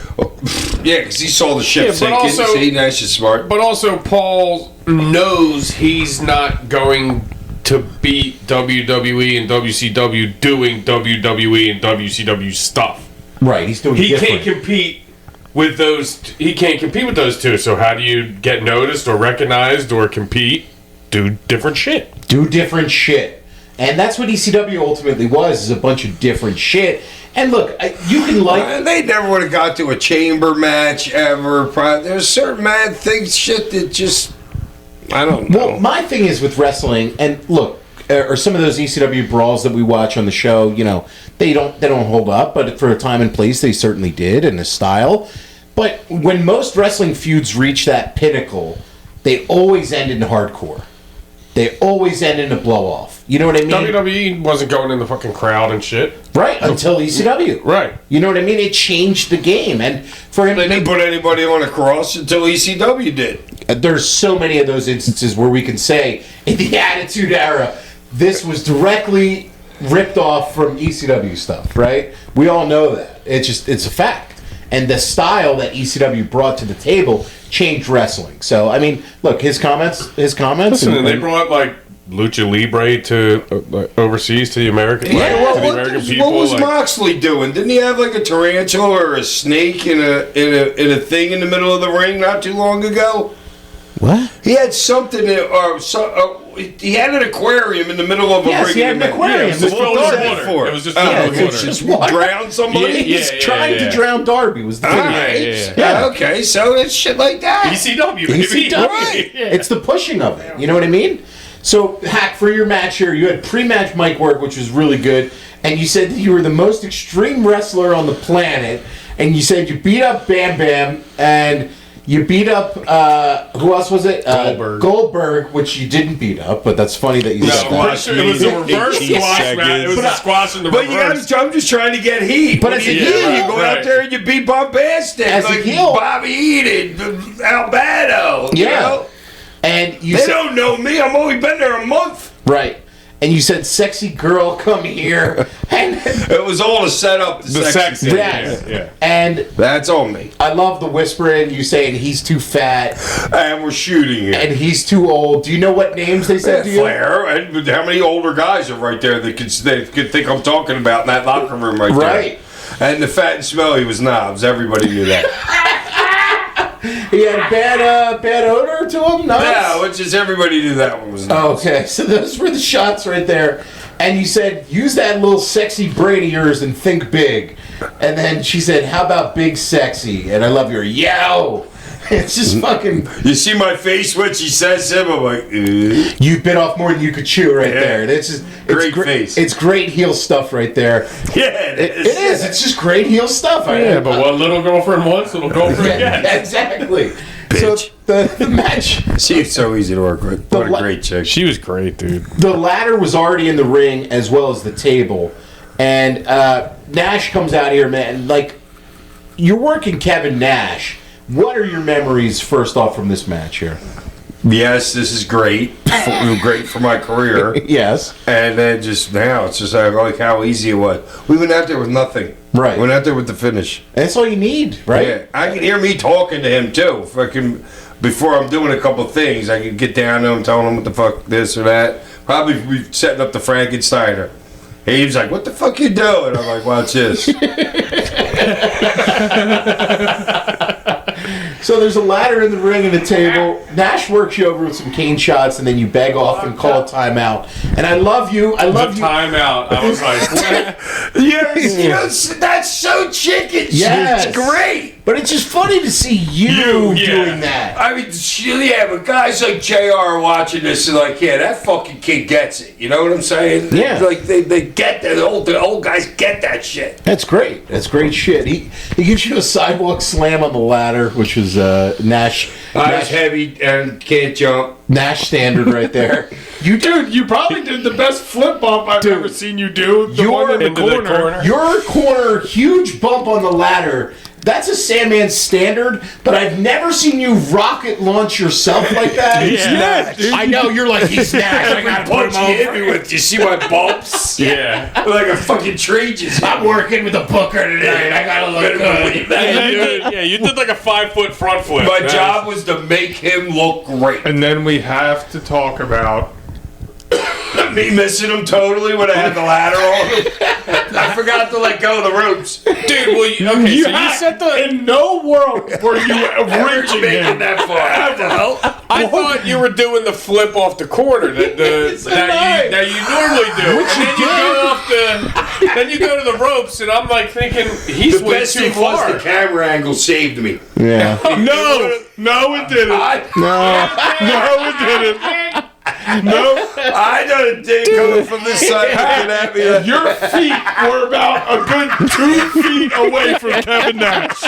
Yeah, because he saw the ship Yeah, but sinking. also- See, Nash is smart. But also, Paul knows he's not going to beat WWE and WCW doing WWE and WCW stuff. Right. He's doing He different. can't compete with those. He can't compete with those two. So how do you get noticed or recognized or compete? Do different shit. Do different shit. And that's what ECW ultimately was, is a bunch of different shit. And look, you can like... They never would have got to a chamber match ever. There's certain mad things, shit that just... I don't know. Well, my thing is with wrestling, and look, or some of those ECW brawls that we watch on the show, they don't hold up, but for a time and place, they certainly did, in a style. But when most wrestling feuds reach that pinnacle, they always end in hardcore. They always end in a blow-off. You know what I mean? WWE wasn't going in the fucking crowd and shit. Right, until ECW. Right. You know what I mean? It changed the game. And for him They didn't put anybody on a cross until ECW did. there's so many of those instances where we can say, in the Attitude Era, this was directly ripped off from ECW stuff, right? We all know that. It's a fact. And the style that ECW brought to the table changed wrestling. So, I mean, look, his comments. Listen, and they brought like Lucha Libre to overseas to the American, to the American people. What was like, Moxley doing? Didn't he have like a tarantula or a snake in a thing in the middle of the ring not too long ago? What? He had something, he had an aquarium in the middle of a Yes, ring. he had an aquarium. it was just What filled was with that water. for? It was just filled with it's water. just water. Drown somebody? Yeah, He's trying to drown Darby. Was the All thing. right. Yeah. Okay, so it's shit like that. ECW, baby. ECW. Right. Yeah. It's the pushing of it. You know what I mean? So, Hack, for your match here, you had pre-match mic work, which was really good, and you said that you were the most extreme wrestler on the planet, and you said you beat up Bam Bam, and you beat up, who else was it? Goldberg, which you didn't beat up, but that's funny that you said that. It was a reverse squash match. It was a squash in the But reverse. I'm just trying to get heat. But What as do a you do? heel, You go out right. there and you beat Bombastic. As a like heel. Bobby Eaton, Albano. You Yeah. know? And you They said, don't know me. I've only been there a month. right. And you said, sexy girl, come here. And It was all a setup. The sexy. Yes. Yeah. And That's on me. I love the whispering, you saying he's too fat, And we're shooting it. and he's too old. Do you know what names they said to you? Flair. And how many older guys are right there that could think I'm talking about in that locker room right there? Right. And the fat and smelly was knobs. Everybody knew that. He had bad odor to him? Nice. Yeah, which is everybody knew that one was knobs. Okay, so those were the shots right there. And you said, use that little sexy brain of yours and think big. And then she said, how about big sexy? And I love your yo. It's just fucking... You see my face when she says him? I'm like, You bit off more than you could chew right Yeah. there. It's just... Great face. It's great heel stuff right there. yeah, It is. It's just great heel stuff. Yeah, but what little girlfriend wants, little girlfriend Yeah, gets. exactly. Bitch. So the match... She's so easy to work with. What a great chick. She was great, dude. The ladder was already in the ring as well as the table, and Nash comes out here, man. Like, you're working Kevin Nash. What are your memories first off from this match here? Yes, this is great. Great for my career. Yes. And then just now, it's just like how easy it was. We went out there with nothing. Right. We went out there with the finish. That's all you need, right? Yeah. I can hear me talking to him too. Before I'm doing a couple things, I can get down to him, telling him what the fuck this or that. Probably we setting up the Frankensteiner. He was like, "What the fuck you doing?" I'm like, "Watch this." So there's a ladder in the ring and a table. Nash works you over with some cane shots, and then you beg off and call a timeout. And I love you. I love you. Timeout. I was like, Yes, that's so chicken shit. Yes. It's great. But it's just funny to see you doing that. I mean, yeah, but guys like JR watching this and like, yeah, that fucking kid gets it. You know what I'm saying? Yeah. Like, they get that. The old guys get that shit. That's great. That's great shit. He gives you a sidewalk slam on the ladder, which was Nash. Nash heavy and can't jump. Nash standard right there. dude, you probably did the best flip bump I've ever seen you do. The one in the corner. Your corner, huge bump on the ladder. That's a Sandman standard, but I've never seen you rocket launch yourself like that. Yeah. I know, you're like, he's Nash. I gotta put him Punch you hit over. me with. You see my bumps? Yeah. Like a fucking tree just. I'm working with the booker tonight. I gotta look good. And then, you did like a 5-foot front flip. My job was to make him look great. And then we have to talk about Me missing him totally when I had the ladder on. I forgot to let go of the ropes. Dude, well, you set the. in no world were you reaching Making him. that far. I thought you were doing the flip off the corner that you normally do. Then you go to the ropes, and I'm like thinking he's The way best too thing far. was the camera angle saved me. Yeah. No, it didn't. No, it didn't. No, I done a thing coming from this side looking at me. your feet were about a good 2 feet away from Kevin Nash.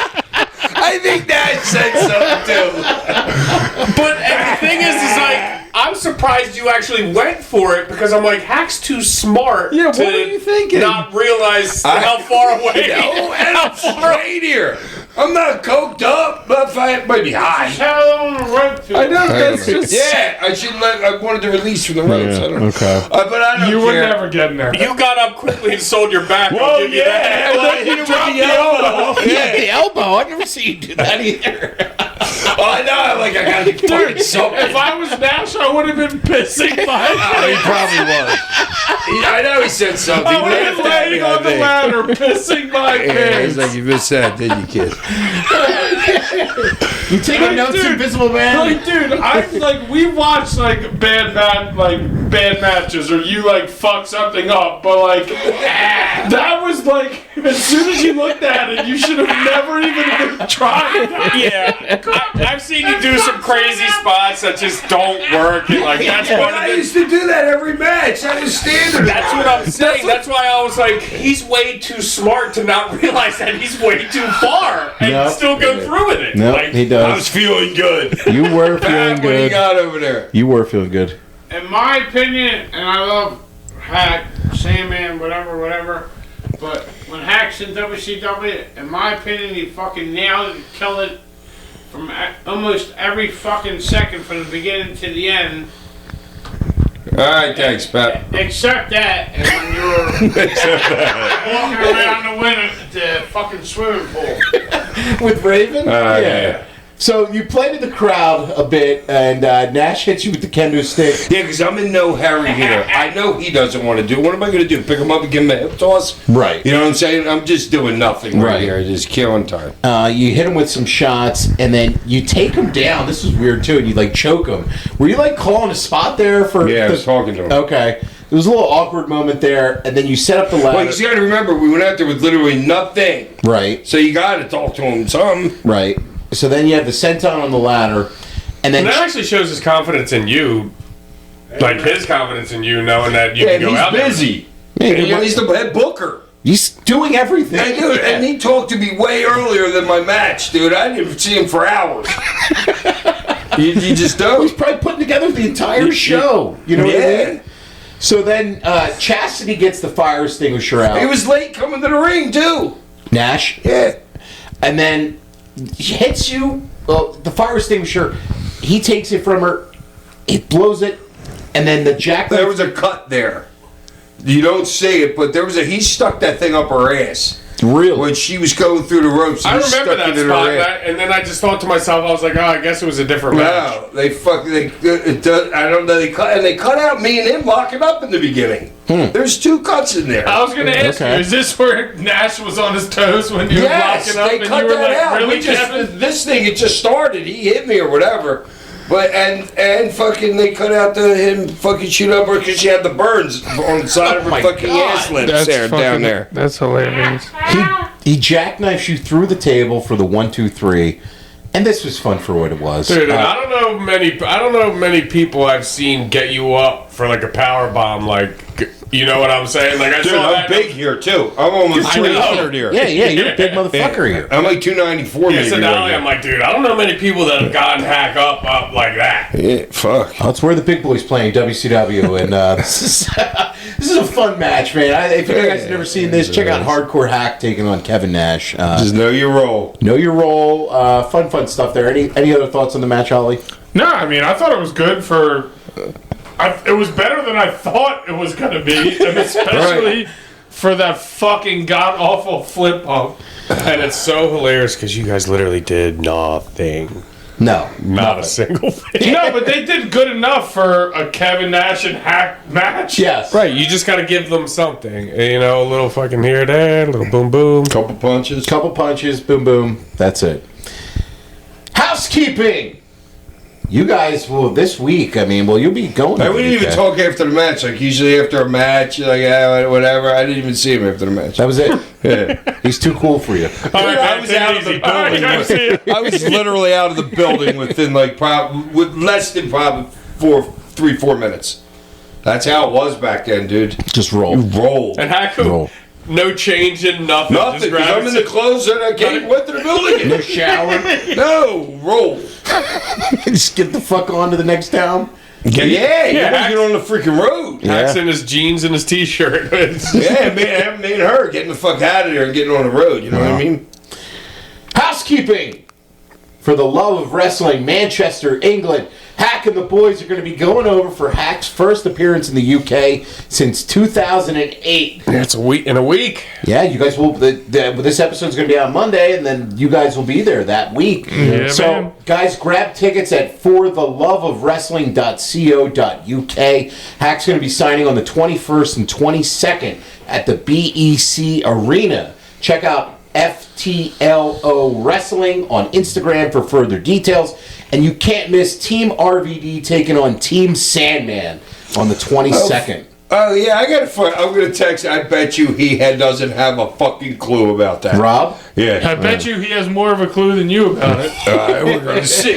I think that said something too. But and the thing is like, I'm surprised you actually went for it because I'm like, Hack's too smart. Yeah, what to were you thinking? Not realize how far away. No, and I'm straight here. I'm not coked up, but I might be high. Hell on the rope to I it. know that's just. Yeah, I should let. I wanted to release from the ropes. I don't know. Okay. But I don't You care. were never getting there. You got up quickly and sold your back. Whoa, I'll give you that. yeah, and then you dropped the elbow. Yeah, the elbow. I've never seen you do that either. I know. Like I got to fucking something. If I was Nash, I would have been pissing my He probably was. I know he said something. He I would have laughed at me, laying I on the think. ladder, pissing my Yeah, he's pants. like, you missed that, didn't you, kid? You taking Like, notes, dude, Invisible Man? Like, dude, I'm like, we watched like bad matches, or you like fuck something up, but like, that was like, as soon as you looked at it, you should have never even tried. Yeah, I've seen you do some crazy spots that just don't work, and like that's But one I of the. used to do that every match. That was standard. That's what I'm saying. That's why I was like, he's way too smart to not realize that he's way too far and Nope. still go through with it. No, Like, he I was does. feeling good. You were feeling What do you good. got over there? You were feeling good. In my opinion, and I love Hack, Sandman, whatever, but when Hack's in WCW, in my opinion, he fucking nailed it, killed it from almost every fucking second from the beginning to the end. All right, thanks, Pat. Except that, and when you're walking around the fucking swimming pool. With Raven? Yeah. So you played to the crowd a bit, and Nash hits you with the kendo stick. Yeah, because I'm in no hurry here. I know he doesn't want to do it. What am I going to do? Pick him up and give him a hip toss? Right. You know what I'm saying? I'm just doing nothing right Right. here. Just killing time. You hit him with some shots, and then you take him down. This was weird, too, and you, like, choke him. Were you, like, calling a spot there for... Yeah, I was talking to him. Okay. There was a little awkward moment there, and then you set up the ladder. Well, you got to remember, we went out there with literally nothing. Right, So you got to talk to him some. right. So then you have the senton on the ladder, and then... And that actually shows his confidence in you, like his confidence in you, knowing that you Yeah, can go he's out busy. Yeah, You know, he's the head booker. he's doing everything. And, dude, and he talked to me way earlier than my match, dude. I didn't see him for hours. you just He's don't. probably putting together the entire show. You know what I Yeah. mean? So then Chastity gets the fire extinguisher out. He was late coming to the ring, too. Nash. Yeah. and then she hits you. The fire extinguisher. He takes it from her. It blows it, and then the jackknife. There was a cut there. You don't see it, but he stuck that thing up her ass. Really? When she was going through the ropes, I he remember stuck that it in her spot, ass. and then I just thought to myself, I was like, oh, I guess it was a different match. No, I don't know. They cut out me and him locking up in the beginning. There's 2 cuts in there. I was going to ask you, is this where Nash was on his toes when you were locking up they and cut you were that like, out. really, Kevin? This thing, it just started. He hit me or whatever. But and fucking they cut out him fucking shoot up her because she had the burns on the side of her fucking ass lips down there. That's hilarious. He jackknifes you through the table for the 1, 2, 3, and this was fun for what it was. Dude, I don't know many people I've seen get you up for like a power bomb. Like, you know what I'm saying? Like, Dude, I'm big here too. I'm almost 300 here. Yeah, you're a big motherfucker here. I'm like 294 Yeah, maybe. so now right I'm like, dude, I don't know many people that have gotten hack up like that. yeah, fuck. That's where the big boys playing WCW, and this is a fun match, man. If you guys have never seen this, check out Hardcore Hack taking on Kevin Nash. Just know your role. Know your role. Fun stuff there. Any other thoughts on the match, Ollie? No, I mean, I thought it was good for... it was better than I thought it was going to be, and especially for that fucking god-awful flip pump. And it's so hilarious because you guys literally did nothing. No. Not a single thing. No, but they did good enough for a Kevin Nash and Hack match. Yes. Right, you just got to give them something. You know, a little fucking here, there, a little boom, boom. Couple punches. Couple punches, boom, boom. That's it. Housekeeping! You guys will this week. I mean, you'll be going. We didn't even talk after the match. Like usually after a match, like whatever. I didn't even see him after the match. That was it. Yeah. He's too cool for you. I was out of the building. I was literally out of the building within with less than probably 4 minutes. That's how it was back then, dude. Just roll. You rolled. And Haku, Roll. no change in nothing. Nothing. Just Because I'm in the clothes and I came went to the building. No shower. No, roll. Just get the fuck on to the next town. Yeah, you gotta get on the freaking road. Hacks in his jeans and his t-shirt. Yeah, me and her getting the fuck out of there and getting on the road. You know what I mean? Housekeeping. For the love of wrestling, Manchester, England. Hack and the boys are going to be going over for Hack's first appearance in the UK since 2008. It's in a week. Yeah, you guys will. This episode's going to be on Monday, and then you guys will be there that week. Yeah, so, man. guys, grab tickets at fortheloveofwrestling.co.uk. Hack's going to be signing on the 21st and 22nd at the BEC Arena. Check out FTLO Wrestling on Instagram for further details. And you can't miss Team RVD taking on Team Sandman on the 22nd. Oh yeah, I'm gonna text. I bet you he doesn't have a fucking clue about that. Rob? Yeah. I bet you he has more of a clue than you about it. We're gonna see.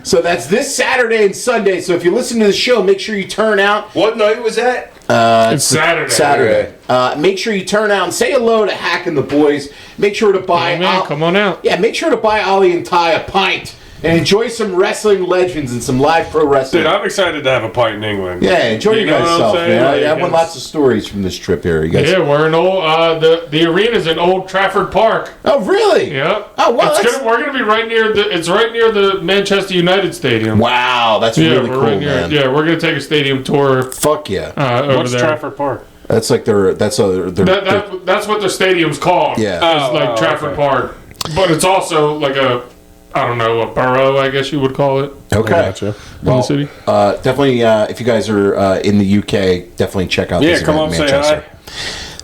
So that's this Saturday and Sunday. So if you listen to the show, make sure you turn out. What night was that? It's Saturday. Saturday. Make sure you turn out and say hello to Hack and the boys. Make sure to buy. Hey, man, come on out. Yeah, make sure to buy Ollie and Ty a pint and enjoy some wrestling legends and some live pro wrestling. Dude, I'm excited to have a pint in England. Yeah, enjoy You your know guys' what I'm self, saying? man. Like, I won it's- lots of stories from this trip here. You guys. Yeah, we're in the arena's in Old Trafford Park. Oh, really? Yeah. Oh, well, we're gonna be right near it's right near the Manchester United Stadium. Wow, that's Yeah, really we're cool, right near. man. Yeah, we're gonna take a stadium tour Fuck yeah. over What's there. Trafford Park? That's like that's That's what their stadium's called. Yeah. It's like Trafford Park, but it's also like a borough, I guess you would call it. okay. Gotcha. In the city. Definitely, if you guys are in the UK, definitely check out this come event on, in say Manchester. hi.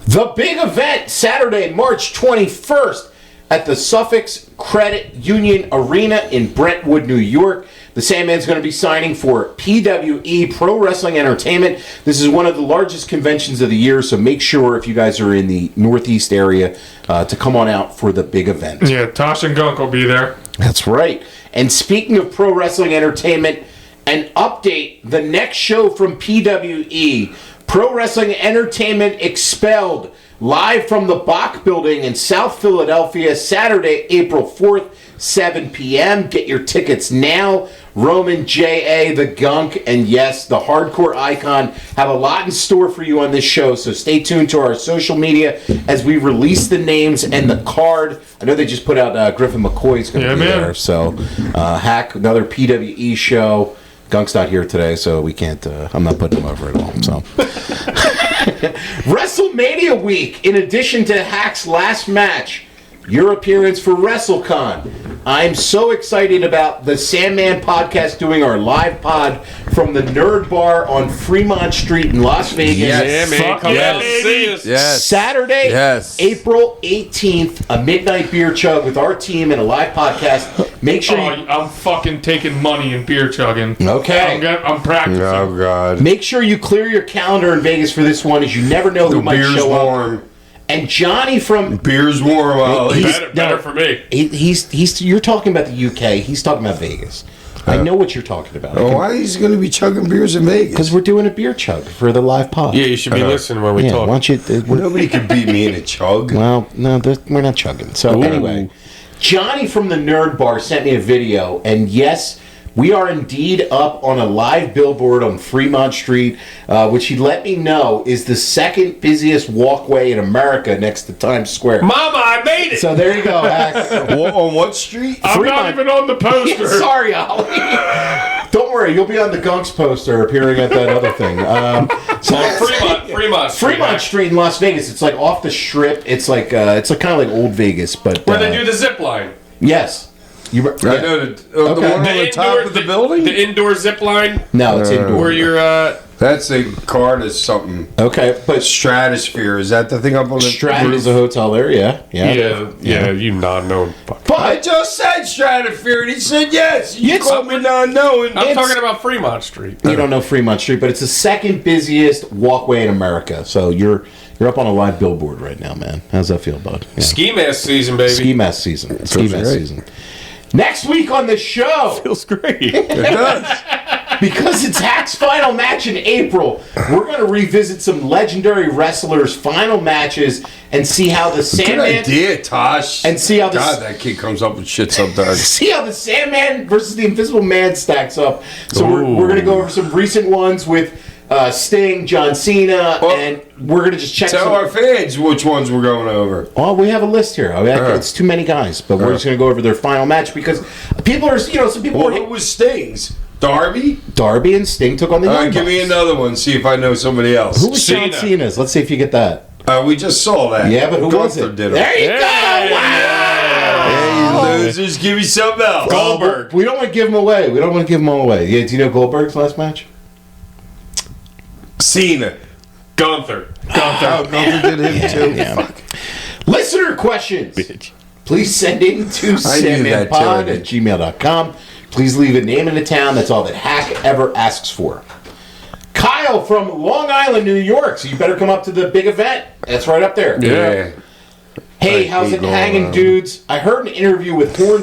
The big event, Saturday, March 21st, at the Suffolk Credit Union Arena in Brentwood, New York. The Sandman's going to be signing for PWE Pro Wrestling Entertainment. This is one of the largest conventions of the year, so make sure if you guys are in the Northeast area to come on out for the big event. Yeah, Tosh and Gunk will be there. That's right. And speaking of Pro Wrestling Entertainment, an update, the next show from PWE, Pro Wrestling Entertainment Expelled, live from the Bach Building in South Philadelphia, Saturday, April 4th, 7 p.m. Get your tickets now. Roman, J.A., the Gunk, and yes, the Hardcore Icon have a lot in store for you on this show, so stay tuned to our social media as we release the names and the card. I know they just put out Griffin McCoy's going to be there, so Hack, another PWE show. Gunk's not here today, so we can't, I'm not putting him over at all, so. WrestleMania week, in addition to Hack's last match, your appearance for WrestleCon. I'm so excited about the Sandman podcast doing our live pod from the Nerd Bar on Fremont Street in Las Vegas. Yeah, man. Come out and see us. Yes. Saturday, Yes. April 18th, a midnight beer chug with our team and a live podcast. Make sure I'm fucking taking money and beer chugging. Okay. I'm practicing. Oh, God. Make sure you clear your calendar in Vegas for this one, as you never know who The might beer's show warm. up. And Johnny from Beer's warm, Ollie. Better for me. he's you're talking about the UK. He's talking about Vegas. I know what you're talking about. Oh, why is he going to be chugging beers in Vegas? Because we're doing a beer chug for the live pod. Yeah, you should be listening when we Yeah, talk. why don't you? Nobody could beat me in a chug. Well, no, we're not chugging. So anyway, Johnny from the Nerd Bar sent me a video, and yes, we are indeed up on a live billboard on Fremont Street, which he let me know is the second busiest walkway in America next to Times Square. Mama, I made it. So there you go, Hack. On what street? I'm Fremont. not even on the poster. Sorry, Ollie. Don't worry, you'll be on the Gunks poster appearing at that other thing. Fremont Street in Las Vegas. It's like off the strip. It's like kind of like old Vegas, but Where they do the zip line. yes. I know the one on the top of the building? The indoor zip line. No, it's indoor. Where you're That's a card is something. Okay, but Stratosphere. Is that the thing up on the Stratton is a hotel there, yeah. you non-known fuck. I just said Stratosphere and he said yes. You Yes. called me non-knowing. I'm talking about Fremont Street. You don't know Fremont Street, but it's the second busiest walkway in America. So you're up on a live billboard right now, man. How's that feel, bud? Yeah. Ski mask season, baby. Ski mask season. Ski mask great. season. Next week on the show, Feels great. It does. because it's Hack's final match in April, we're going to revisit some legendary wrestlers' final matches and see how the Good Sandman idea, Tosh. and see how the God, that kid comes up with shit sometimes. see how the Sandman versus the Invisible Man stacks up. So we're going to go over some recent ones with Sting, John Cena, and we're going to just check Tell some. our fans which ones we're going over. Oh, we have a list here. I mean, it's too many guys, but we're just going to go over their final match because people are, some people Well, were. who was Sting's? Darby? Darby and Sting took on the All right, Young give me Bucks. another one. See if I know somebody else. Who was John Cena. Cena's? Let's see if you get that. We just saw that. Yeah, but who was Gunther it? Did There you Hey. go. Wow. Hey, losers, give me something else. Goldberg. We don't want to give them away. We don't want to give them all away. Yeah, do you know Goldberg's last match? Cena. Gunther. Oh, Gunther did him too. yeah. Fuck. Listener questions. Please send in to I knew that too, I sandmanpod did. at gmail.com. Please leave a name and a town. That's all that Hack ever asks for. Kyle from Long Island, New York. So you better come up to the big event. That's right up there. Yeah. Hey, I how's hate it Long hanging, Island. dudes? I heard an interview with Probably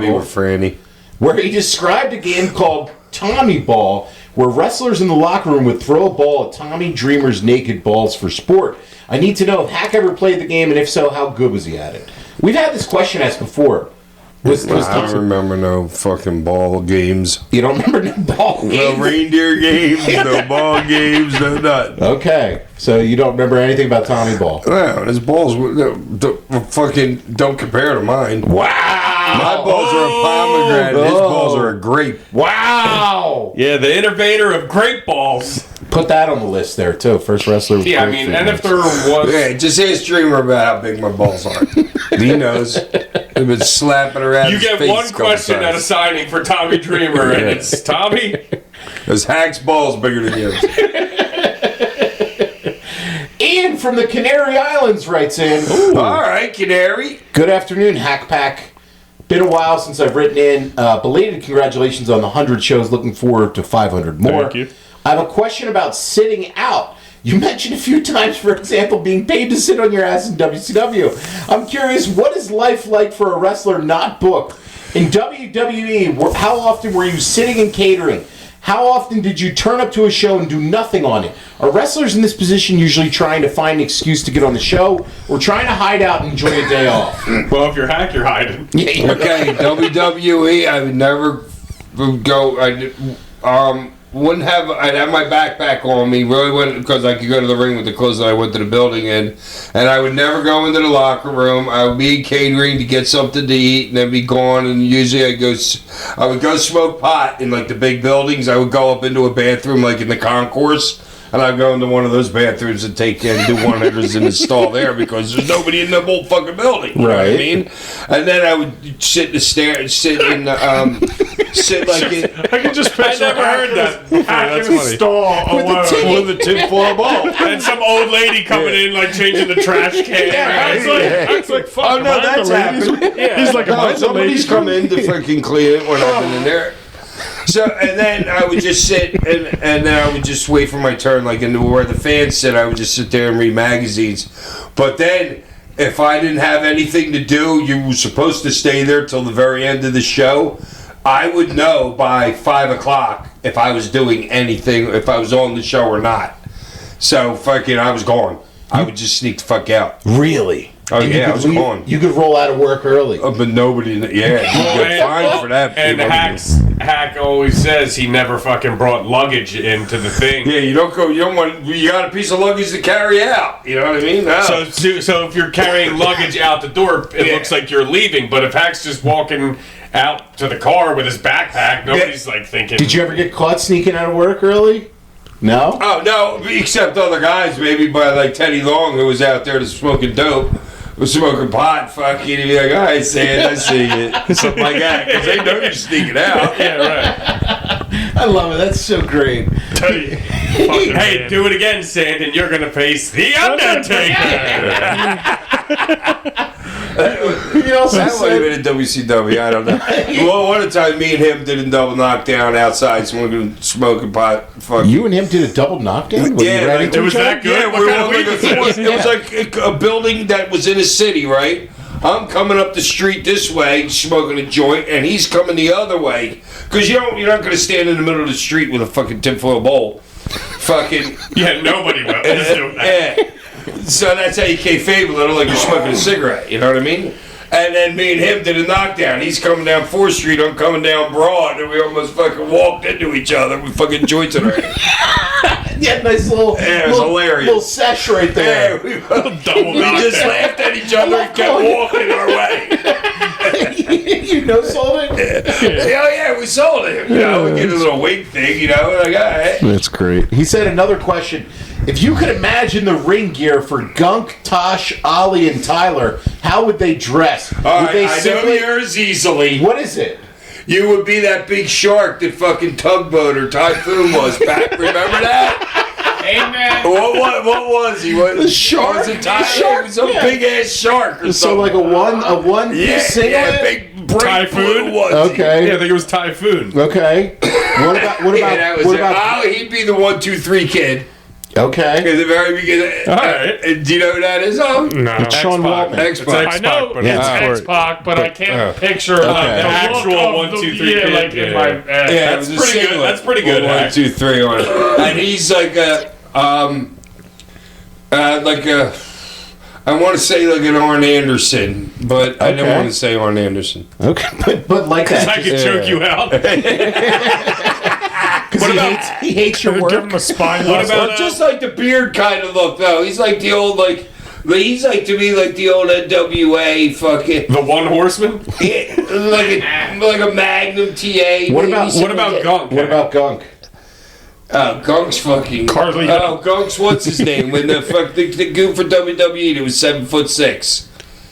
Hornswoggle with Franny. where he described a game called Tommy Ball, where wrestlers in the locker room would throw a ball at Tommy Dreamer's naked balls for sport. I need to know if Hack ever played the game, and if so, how good was he at it? We've had this question asked before. Was I don't Thompson, remember no fucking ball games. you don't remember no ball No games? reindeer games, no ball games, no nothing. Okay, so you don't remember anything about Tommy Ball? No, his balls fucking don't compare to mine. Wow! My balls are a pomegranate. His balls are a grape. Wow! Yeah, the innovator of great balls. Put that on the list there too. First wrestler. with Yeah, I great mean, feet. and if there was... Yeah, just ask Dreamer about how big my balls are. He knows. They've been slapping around You his get face one a couple question at a times. signing for Tommy Dreamer, and it's Tommy. His Hack's balls bigger than yours. Ian from the Canary Islands writes in. All right, Canary. Good afternoon, Hack Pack. Been a while since I've written in. Belated congratulations on the 100 shows. Looking forward to 500 more. Thank you. I have a question about sitting out. You mentioned a few times, for example, being paid to sit on your ass in WCW. I'm curious, what is life like for a wrestler not booked? In WWE, how often were you sitting and catering? How often did you turn up to a show and do nothing on it? Are wrestlers in this position usually trying to find an excuse to get on the show or trying to hide out and enjoy a day off? Well, if you're Hack, you're hiding. Yeah, Okay, WWE, I would never go. Wouldn't have. I'd have my backpack on me. Really wouldn't, because I could go to the ring with the clothes that I went to the building in, and I would never go into the locker room. I would be catering to get something to eat, and then be gone. And usually I would go smoke pot in like the big buildings. I would go up into a bathroom like in the concourse. And I'd go into one of those bathrooms and take in, do one-hitters in the stall there because there's nobody in the whole fucking building. You know what I mean? And then I would sit in the stairs, sit like in. I can just picture. I never heard that before. That's funny. Stall with the tinfoil ball. And some old lady coming in, like changing the trash can. It's like, fuck. Oh no, that's happened. He's like, somebody's come in to fucking clean it when I've been in there. So, and then I would just sit and then I would just wait for my turn, like in where the fans sit. I would just sit there and read magazines. But then, if I didn't have anything to do, you were supposed to stay there till the very end of the show. I would know by 5 o'clock if I was doing anything, if I was on the show or not. So, fucking, I was gone. I would just sneak the fuck out. Really? Oh, yeah, I was gone. You could roll out of work early. But nobody, you get fined for that. And Hack always says he never fucking brought luggage into the thing. Yeah, you don't want, you got a piece of luggage to carry out. You know what I mean? No. So if you're carrying luggage out the door, it looks like you're leaving. But if Hack's just walking out to the car with his backpack, nobody's like thinking. Did you ever get caught sneaking out of work early? No? Oh, no, except other guys, maybe by like Teddy Long, who was out there smoking dope. Was smoking pot, fucking, he'd be like, all right, Sand, I see it. Something like that, because they know you're sneaking out. Yeah, right. I love it. That's so great. Hey, do it again, Sand, and you're going to face The Undertaker. You also That might have been at WCW, I don't know. Well, one time, me and him did a double knockdown outside, smoking pot. Fucking. You and him did a double knockdown? Yeah, it was that good? Yeah, it was like a building that was in a city, right? I'm coming up the street this way, smoking a joint, and he's coming the other way. Because you're not going to stand in the middle of the street with a fucking tinfoil bowl. Fucking. Yeah, nobody will. Doing that. Yeah. So that's how you kayfabe a little, like you're smoking a cigarette, you know what I mean? And then me and him did a knockdown. He's coming down 4th Street, I'm coming down Broad, and we almost fucking walked into each other with fucking joints in our hand. Yeah, nice little, it was hilarious. Little sesh right there. Yeah, we just laughed at each other and kept walking our way. You sold it? Yeah, we sold it. You know, we get a little wink thing, like, all right. That's great. He said another question. If you could imagine the ring gear for Gunk, Tosh, Ollie, and Tyler, how would they dress? All right, I know yours easily. What is it? You would be that big shark that fucking Tugboat or Typhoon was back. Remember that? Amen. What was he? What, the shark? Was it Tyler? It was some big ass shark or so something. like a one singlet? Yeah, big Typhoon? Okay. Yeah, I think it was Typhoon. Okay. What about he'd be the 1, 2, 3 kid. Okay. At the very beginning. All right. Do you know who that is? No. It's Sean Waltman. X-Pac. I know but it's it's X-Pac, but I can't picture the the actual look of 1, 2, 3 yeah, kid. like in my That's pretty good. That's pretty good. 1, 2, 3 on it. And he's like I want to say like an Arn Anderson, but I don't want to say Arn Anderson. Okay, but like that. I could choke you out. He hates your work. Give him a spine. What about just like the beard kind of look though? He's like the old he's like to me like the old NWA fucking the One Horseman? like a Magnum TA. What about Gunk? What about Gunk? Gunk's fucking Carly. Gunk's what's his name? When the goon for WWE that was 7'6".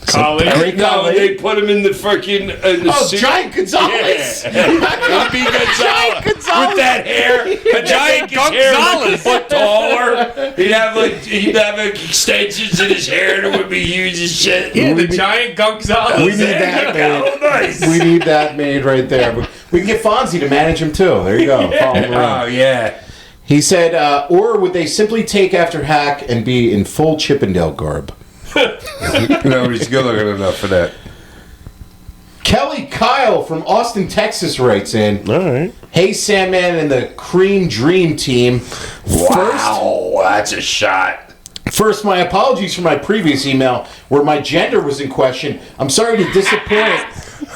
Collie. No, they put him in the fucking suit. Giant Gonzalez. He'd be Gonzalez with that hair. A giant Gonzalez, foot taller. He'd have extensions in his hair, and it would be huge as shit. Yeah, the giant Gonzalez. We need that made. Nice. We need that made right there. We can get Fonzie to manage him too. There you go. Follow him around. Oh yeah. He said, or would they simply take after Hack and be in full Chippendale garb? Nobody's good looking enough for that. Kelly Kyle from Austin, Texas writes in. All right. Hey, Sandman and the Cream Dream Team. Wow, that's a shot. First, my apologies for my previous email where my gender was in question. I'm sorry to disappoint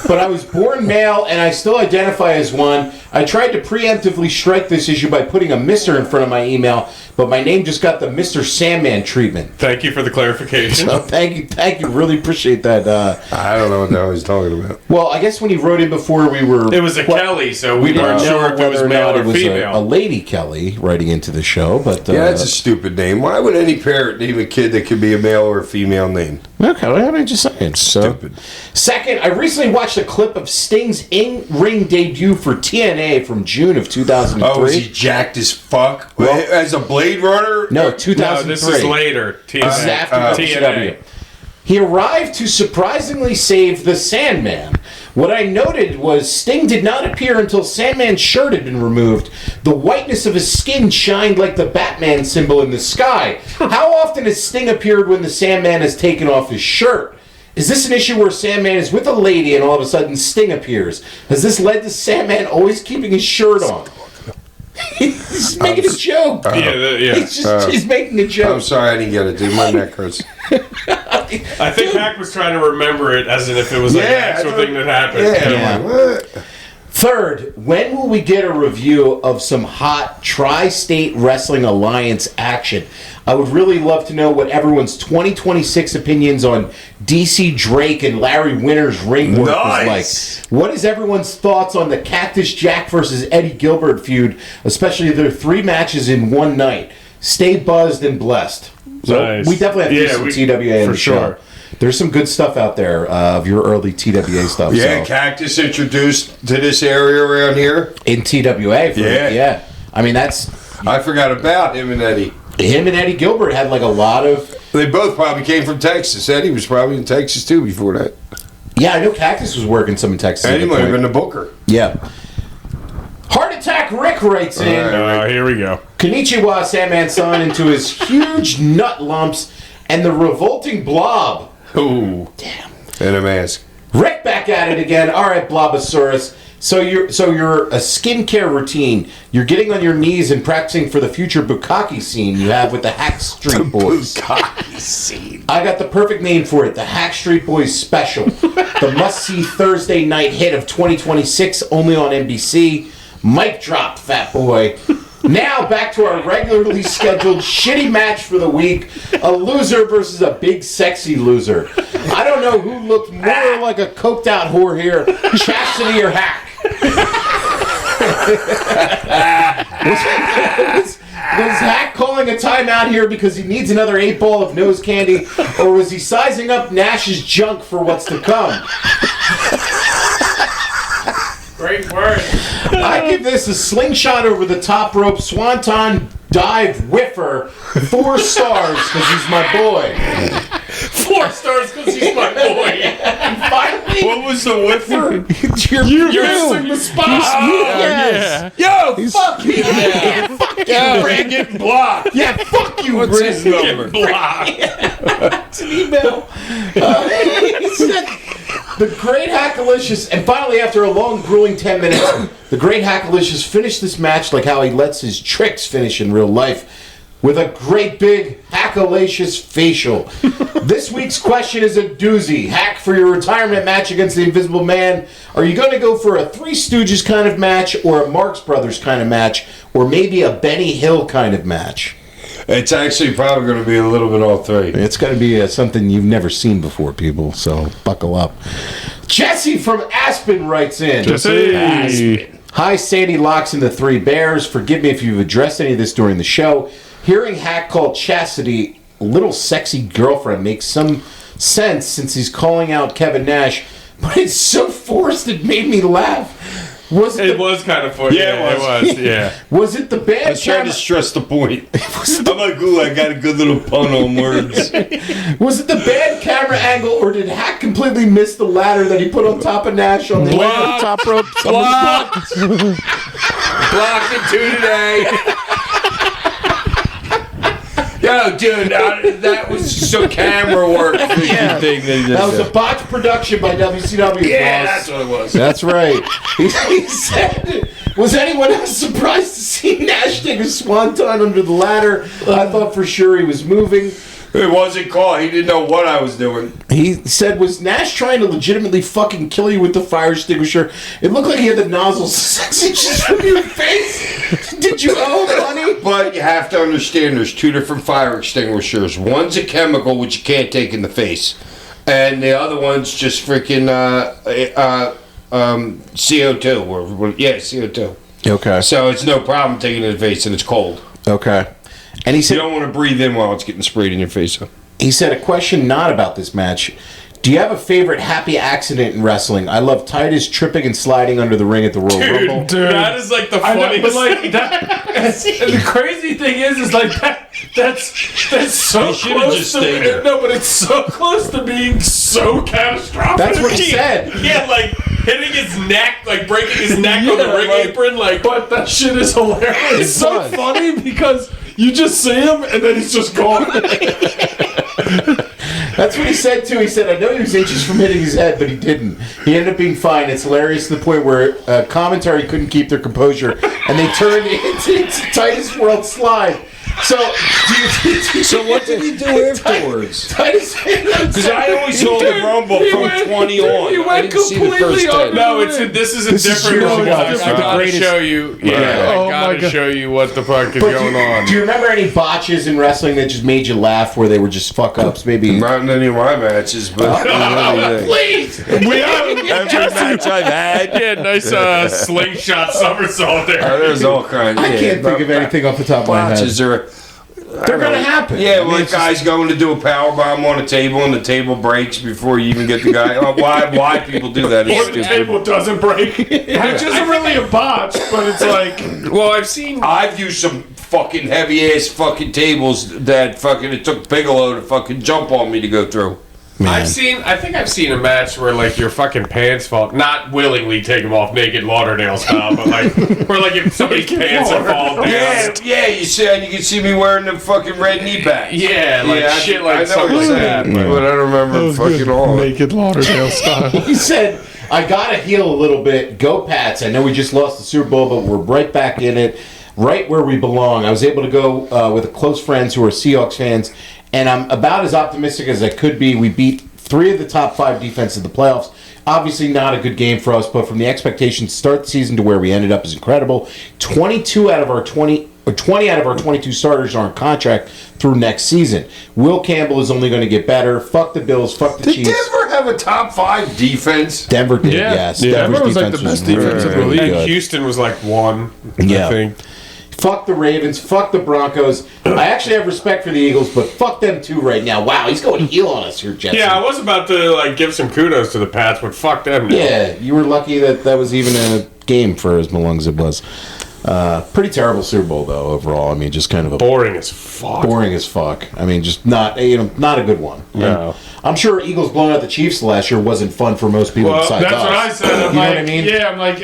but I was born male and I still identify as one. I tried to preemptively strike this issue by putting a Mr. in front of my email, but my name just got the Mr. Sandman treatment. Thank you for the clarification. So thank you. Really appreciate that. I don't know what the hell he's talking about. Well, I guess when he wrote in before we were... It was a Kelly, so we weren't sure if it was male or female. A lady Kelly writing into the show, but... Yeah, that's a stupid name. Why would any parent name a kid that could be a male or a female name? Okay, well, I'm just saying. Stupid. Second, I recently watched a clip of Sting's in-ring debut for TNA from June of 2003. Oh, was he jacked as fuck? As a Blade Runner? No, 2003. No, this is later. This is after WCW. He arrived to surprisingly save the Sandman. What I noted was Sting did not appear until Sandman's shirt had been removed. The whiteness of his skin shined like the Batman symbol in the sky. How often has Sting appeared when the Sandman has taken off his shirt? Is this an issue where Sandman is with a lady and all of a sudden Sting appears? Has this led to Sandman always keeping his shirt on? He's making a joke. Yeah. He's making a joke. I'm sorry, I didn't get it, dude. My neck hurts. I think Hack was trying to remember it as if it was like an actual thing that happened. Yeah. I'm like, what? Third, when will we get a review of some hot Tri-State Wrestling Alliance action? I would really love to know what everyone's 2026 opinions on DC Drake and Larry Winter's ring work was like. What is everyone's thoughts on the Cactus Jack versus Eddie Gilbert feud, especially their 3 matches in one night? Stay buzzed and blessed. So Nice. we definitely have to do some TWA for the show. sure. There's some good stuff out there of your early TWA stuff. Yeah, so. Cactus introduced to this area around here. In TWA. Yeah. I mean, that's... I forgot about him and Eddie. Him and Eddie Gilbert had like a lot of... They both probably came from Texas. Eddie was probably in Texas too before that. Yeah, I know Cactus was working some in Texas. Eddie at might that have point. been the booker. Yeah. Heart Attack Rick writes in... Here we go. Konnichiwa, Sandman-san, into his huge nut lumps and the revolting blob. Ooh. Damn. And a mask. Rick back at it again. All right, Blobosaurus. So you're a skincare routine. You're getting on your knees and practicing for the future bukkake scene you have with the Hack Street Boys. Bukkake scene. I got the perfect name for it. The Hack Street Boys Special. The must-see Thursday night hit of 2026, only on NBC. Mic drop, fat boy. Now back to our regularly scheduled shitty match for the week. A loser versus a big sexy loser. I don't know who looked more like a coked out whore here, Chastity or Hack. was Hack calling a timeout here because he needs another 8-ball of nose candy, or was he sizing up Nash's junk for what's to come? Great word. I give this a slingshot over the top rope swanton dive whiffer 4 stars because he's my boy. 4 stars because he's my boy. And finally, What was the whiffer? you're missing the spot. Yes. Yo, fuck you. Yeah, fuck you, Brandon. Getting blocked. Yeah, fuck you, What's his Brandon. number? It's an email. He said, the Great Hackalicious, and finally, after a long, grueling 10 minutes, the Great Hackalicious finished this match like how he lets his tricks finish in real life, with a great big Hackalicious facial. This week's question is a doozy. Hack, for your retirement match against the Invisible Man, are you going to go for a Three Stooges kind of match, or a Marx Brothers kind of match, or maybe a Benny Hill kind of match? It's actually probably going to be a little bit all 3. It's going to be something you've never seen before, people, so buckle up. Jesse from Aspen writes in. Jesse. Hi, Sandy Locks and the 3 Bears. Forgive me if you've addressed any of this during the show. Hearing Hack call Chastity a little sexy girlfriend makes some sense since he's calling out Kevin Nash, but it's so forced it made me laugh. It was kind of funny. Yeah, it was. Yeah. Was it the bad I was trying to stress the point. I'm like, ooh, I got a good little pun on words. Was it the bad camera angle, or did Hack completely miss the ladder that he put on top of Nash on the way to the top rope? Blocked. Blocked it 2 today. Yo, dude, that was just some camera work. Yeah. Thing they did That was there. a botched production by WCW. Yeah, boss. that's what it was. That's right. He said, was anyone else surprised to see Nash take a swanton under the ladder? I thought for sure he was moving. It wasn't called. He didn't know what I was doing. He said, was Nash trying to legitimately fucking kill you with the fire extinguisher? It looked like he had the nozzle 6 inches from your face. Did you owe him money? But you have to understand, there's two different fire extinguishers. One's a chemical which you can't take in the face, and the other one's just freaking CO2. CO2. Okay. So it's no problem taking it in the face, and it's cold. Okay. And he You said, don't want to breathe in while it's getting sprayed in your face. he said, a question not about this match. Do you have a favorite happy accident in wrestling? I love Titus tripping and sliding under the ring at the Royal Rumble. Dude, That is like the I know, funniest. but like that. And the crazy thing is like that's so He should've close just to stayed there. no, but it's so close to being so catastrophic. That's what he said. Yeah, like hitting his neck, like breaking his neck on the Yeah, ring like- apron, like. But that shit is hilarious. It's so was. funny because you just see him and then he's just gone. That's what he said too. He said, I know he was inches from hitting his head, but he didn't. He ended up being fine. It's hilarious to the point where commentary couldn't keep their composure, and they turned into Titus World Slide. So what did he do afterwards? Titus, Because I always saw the Rumble he from went- 20 on. he I went didn't see the completely first 10. under- No, this is a This is different years one. ago. I This is the gotta greatest- show you. Yeah, Oh I my gotta God. show you what the fuck is But going on. do you remember any botches in wrestling that just made you laugh, where they were just fuck ups? Maybe. Not in any of my matches, but Please. We have every match I've had. yeah, nice slingshot somersault there. There's all kinds. I can't think of anything off the top of my head. Botches are. They're gonna happen. Yeah, I mean, like it's just- guys going to do a power bomb on a table and the table breaks before you even get the guy. Why people do that? Or It's the stupid. table doesn't break. Which isn't really a botch, but it's like Well, I've seen. I've used some fucking heavy ass fucking tables that fucking it took Bigelow to fucking jump on me to go through. I think I've seen a match where like your fucking pants fall, not willingly take them off naked Lauderdale style, but like where like if somebody's pants are falling down. Yeah, you see, and you can see me wearing the fucking red knee pads. Yeah, like I- shit I like know something what like you're that. saying, But but I don't remember fucking all. of it. naked Lauderdale style. He said, I gotta heal a little bit. Go Pats. I know we just lost the Super Bowl, but we're right back in it, right where we belong. I was able to go with close friends who are Seahawks fans, and I'm about as optimistic as I could be. We beat 3 of the top 5 defenses of the playoffs. Obviously not a good game for us, but from the expectations to start the season to where we ended up is incredible. 20 out of our 22 starters are on contract through next season. Will Campbell is only going to get better. Fuck the Bills. Fuck the Did Chiefs. Denver have a top 5 defense? Denver did, Yeah. yes. Yeah. Denver's Denver was like the best defense in the league. and good. Houston was like 1. Yeah. I think. Fuck the Ravens. Fuck the Broncos. I actually have respect for the Eagles, but fuck them too right now. Wow, he's going heel on us here, Jesse. Yeah, I was about to like give some kudos to the Pats, but fuck them. Now. Yeah, you were lucky that that was even a game for as long as it was. Pretty terrible Super Bowl though overall. I mean, just kind of a Boring as fuck. boring as fuck. I mean, just not not a good one. No. And I'm sure Eagles blowing out the Chiefs last year wasn't fun for most people Well, besides That's us. what I said. I'm You know like, what I mean? yeah, I'm like,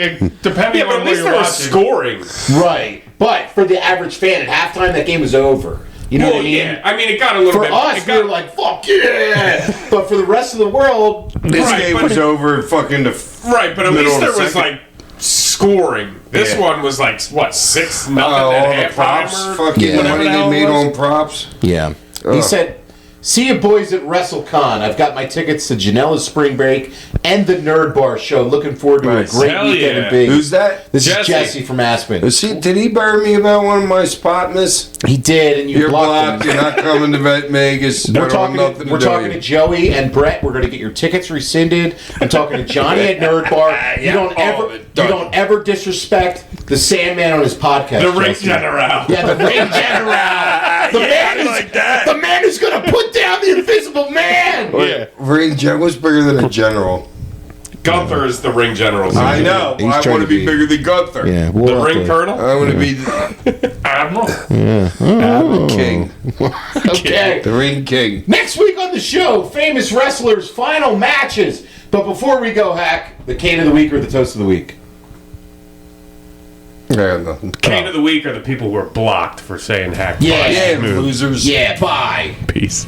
depending Yeah, but on at what least you're they were watching. scoring. Right, but for the average fan at halftime, that game was over. You know Well, what I mean? yeah. I mean, it got a little For bit. us, it we got, were like, "Fuck yeah!" But for the rest of the world, This Right, game but- was over fucking the. right, but at middle least of there the was second. like scoring. This Yeah. one was like what 6-0 all at the props, halftime or fucking Yeah. whatever money the they hell it made was. on props. yeah. He said, "See you boys at WrestleCon. I've got my tickets to Janela's Spring Break and the Nerd Bar show. Looking forward to Nice. a great Hell weekend yeah. in Big." Who's that? This Jesse. is Jesse from Aspen. Did he bury me about one of my spot miss? He did, and you You're blocked blocked. him. You're not coming to Vegas. We're I don't talking, have nothing we're to do talking with to you. Joey and Brett. We're going to get your tickets rescinded. I'm talking to Johnny at Nerd Bar. You Yeah, don't all ever, of it you done. don't ever disrespect the Sandman on his podcast. The ring Jesse. general. Yeah, the ring general. The man who's, like that. The man who's going to put down the Invisible Man. Yeah. Ring general was bigger than a general. Gunther is the ring general. I know. He's I trying want to to be be- bigger than Gunther. Yeah, The ring colonel. I want to be the Admiral. king. Okay. The ring king. Next week on the show, famous wrestlers' final matches. But before we go, Hack, the Cane of the Week or the Toast of the Week? I got nothing. Cane of the week are the people who are blocked for saying hack. Yeah. Yeah, losers. Yeah, bye. Peace.